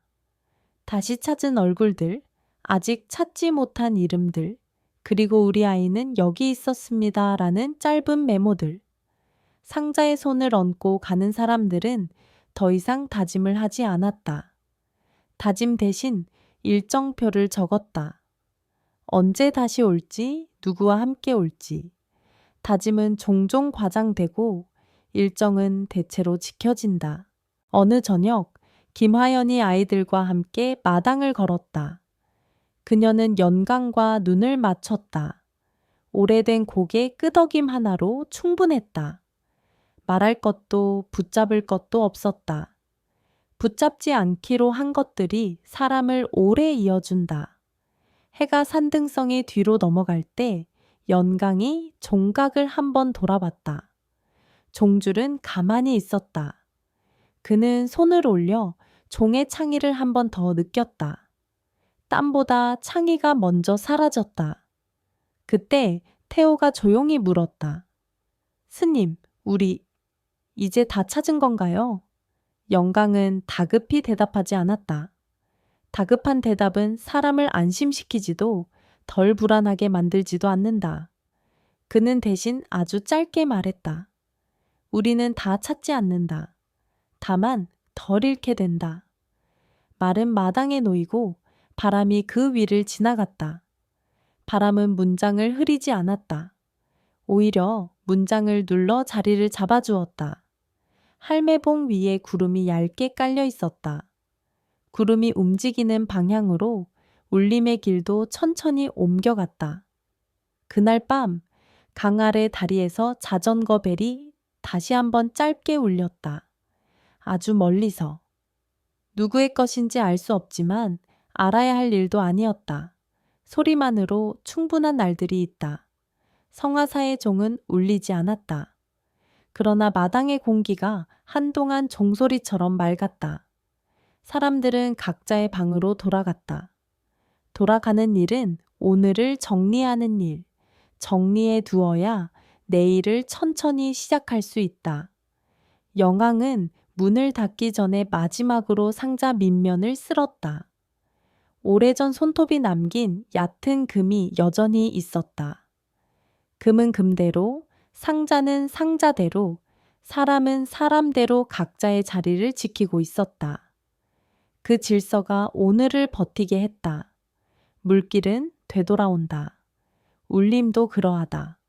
다시 찾은 얼굴들, 아직 찾지 못한 이름들, 그리고 우리 아이는 여기 있었습니다. 라는 짧은 메모들. 상자에 손을 얹고 가는 사람들은 더 이상 다짐을 하지 않았다. 다짐 대신 일정표를 적었다. 언제 다시 올지, 누구와 함께 올지. 다짐은 종종 과장되고 일정은 대체로 지켜진다. 어느 저녁 김화연이 아이들과 함께 마당을 걸었다. 그녀는 연강과 눈을 맞췄다. 오래된 고개 끄덕임 하나로 충분했다. 말할 것도 붙잡을 것도 없었다. 붙잡지 않기로 한 것들이 사람을 오래 이어준다. 해가 산등성이 뒤로 넘어갈 때 연강이 종각을 한번 돌아봤다. 종줄은 가만히 있었다. 그는 손을 올려 종의 창의를 한번 더 느꼈다. 땀보다 창의가 먼저 사라졌다. 그때 태호가 조용히 물었다. 스님, 우리 이제 다 찾은 건가요? 영강은 다급히 대답하지 않았다. 다급한 대답은 사람을 안심시키지도 덜 불안하게 만들지도 않는다. 그는 대신 아주 짧게 말했다. 우리는 다 찾지 않는다. 다만 덜 잃게 된다. 말은 마당에 놓이고 바람이 그 위를 지나갔다. 바람은 문장을 흐리지 않았다. 오히려 문장을 눌러 자리를 잡아주었다. 할매봉 위에 구름이 얇게 깔려 있었다. 구름이 움직이는 방향으로 울림의 길도 천천히 옮겨갔다. 그날 밤, 강 아래 다리에서 자전거 벨이 다시 한번 짧게 울렸다. 아주 멀리서. 누구의 것인지 알 수 없지만 알아야 할 일도 아니었다. 소리만으로 충분한 날들이 있다. 성화사의 종은 울리지 않았다. 그러나 마당의 공기가 한동안 종소리처럼 맑았다. 사람들은 각자의 방으로 돌아갔다. 돌아가는 일은 오늘을 정리하는 일. 정리해 두어야 내일을 천천히 시작할 수 있다. 영왕은 문을 닫기 전에 마지막으로 상자 밑면을 쓸었다. 오래전 손톱이 남긴 얕은 금이 여전히 있었다. 금은 금대로, 상자는 상자대로, 사람은 사람대로 각자의 자리를 지키고 있었다. 그 질서가 오늘을 버티게 했다. 물길은 되돌아온다. 울림도 그러하다.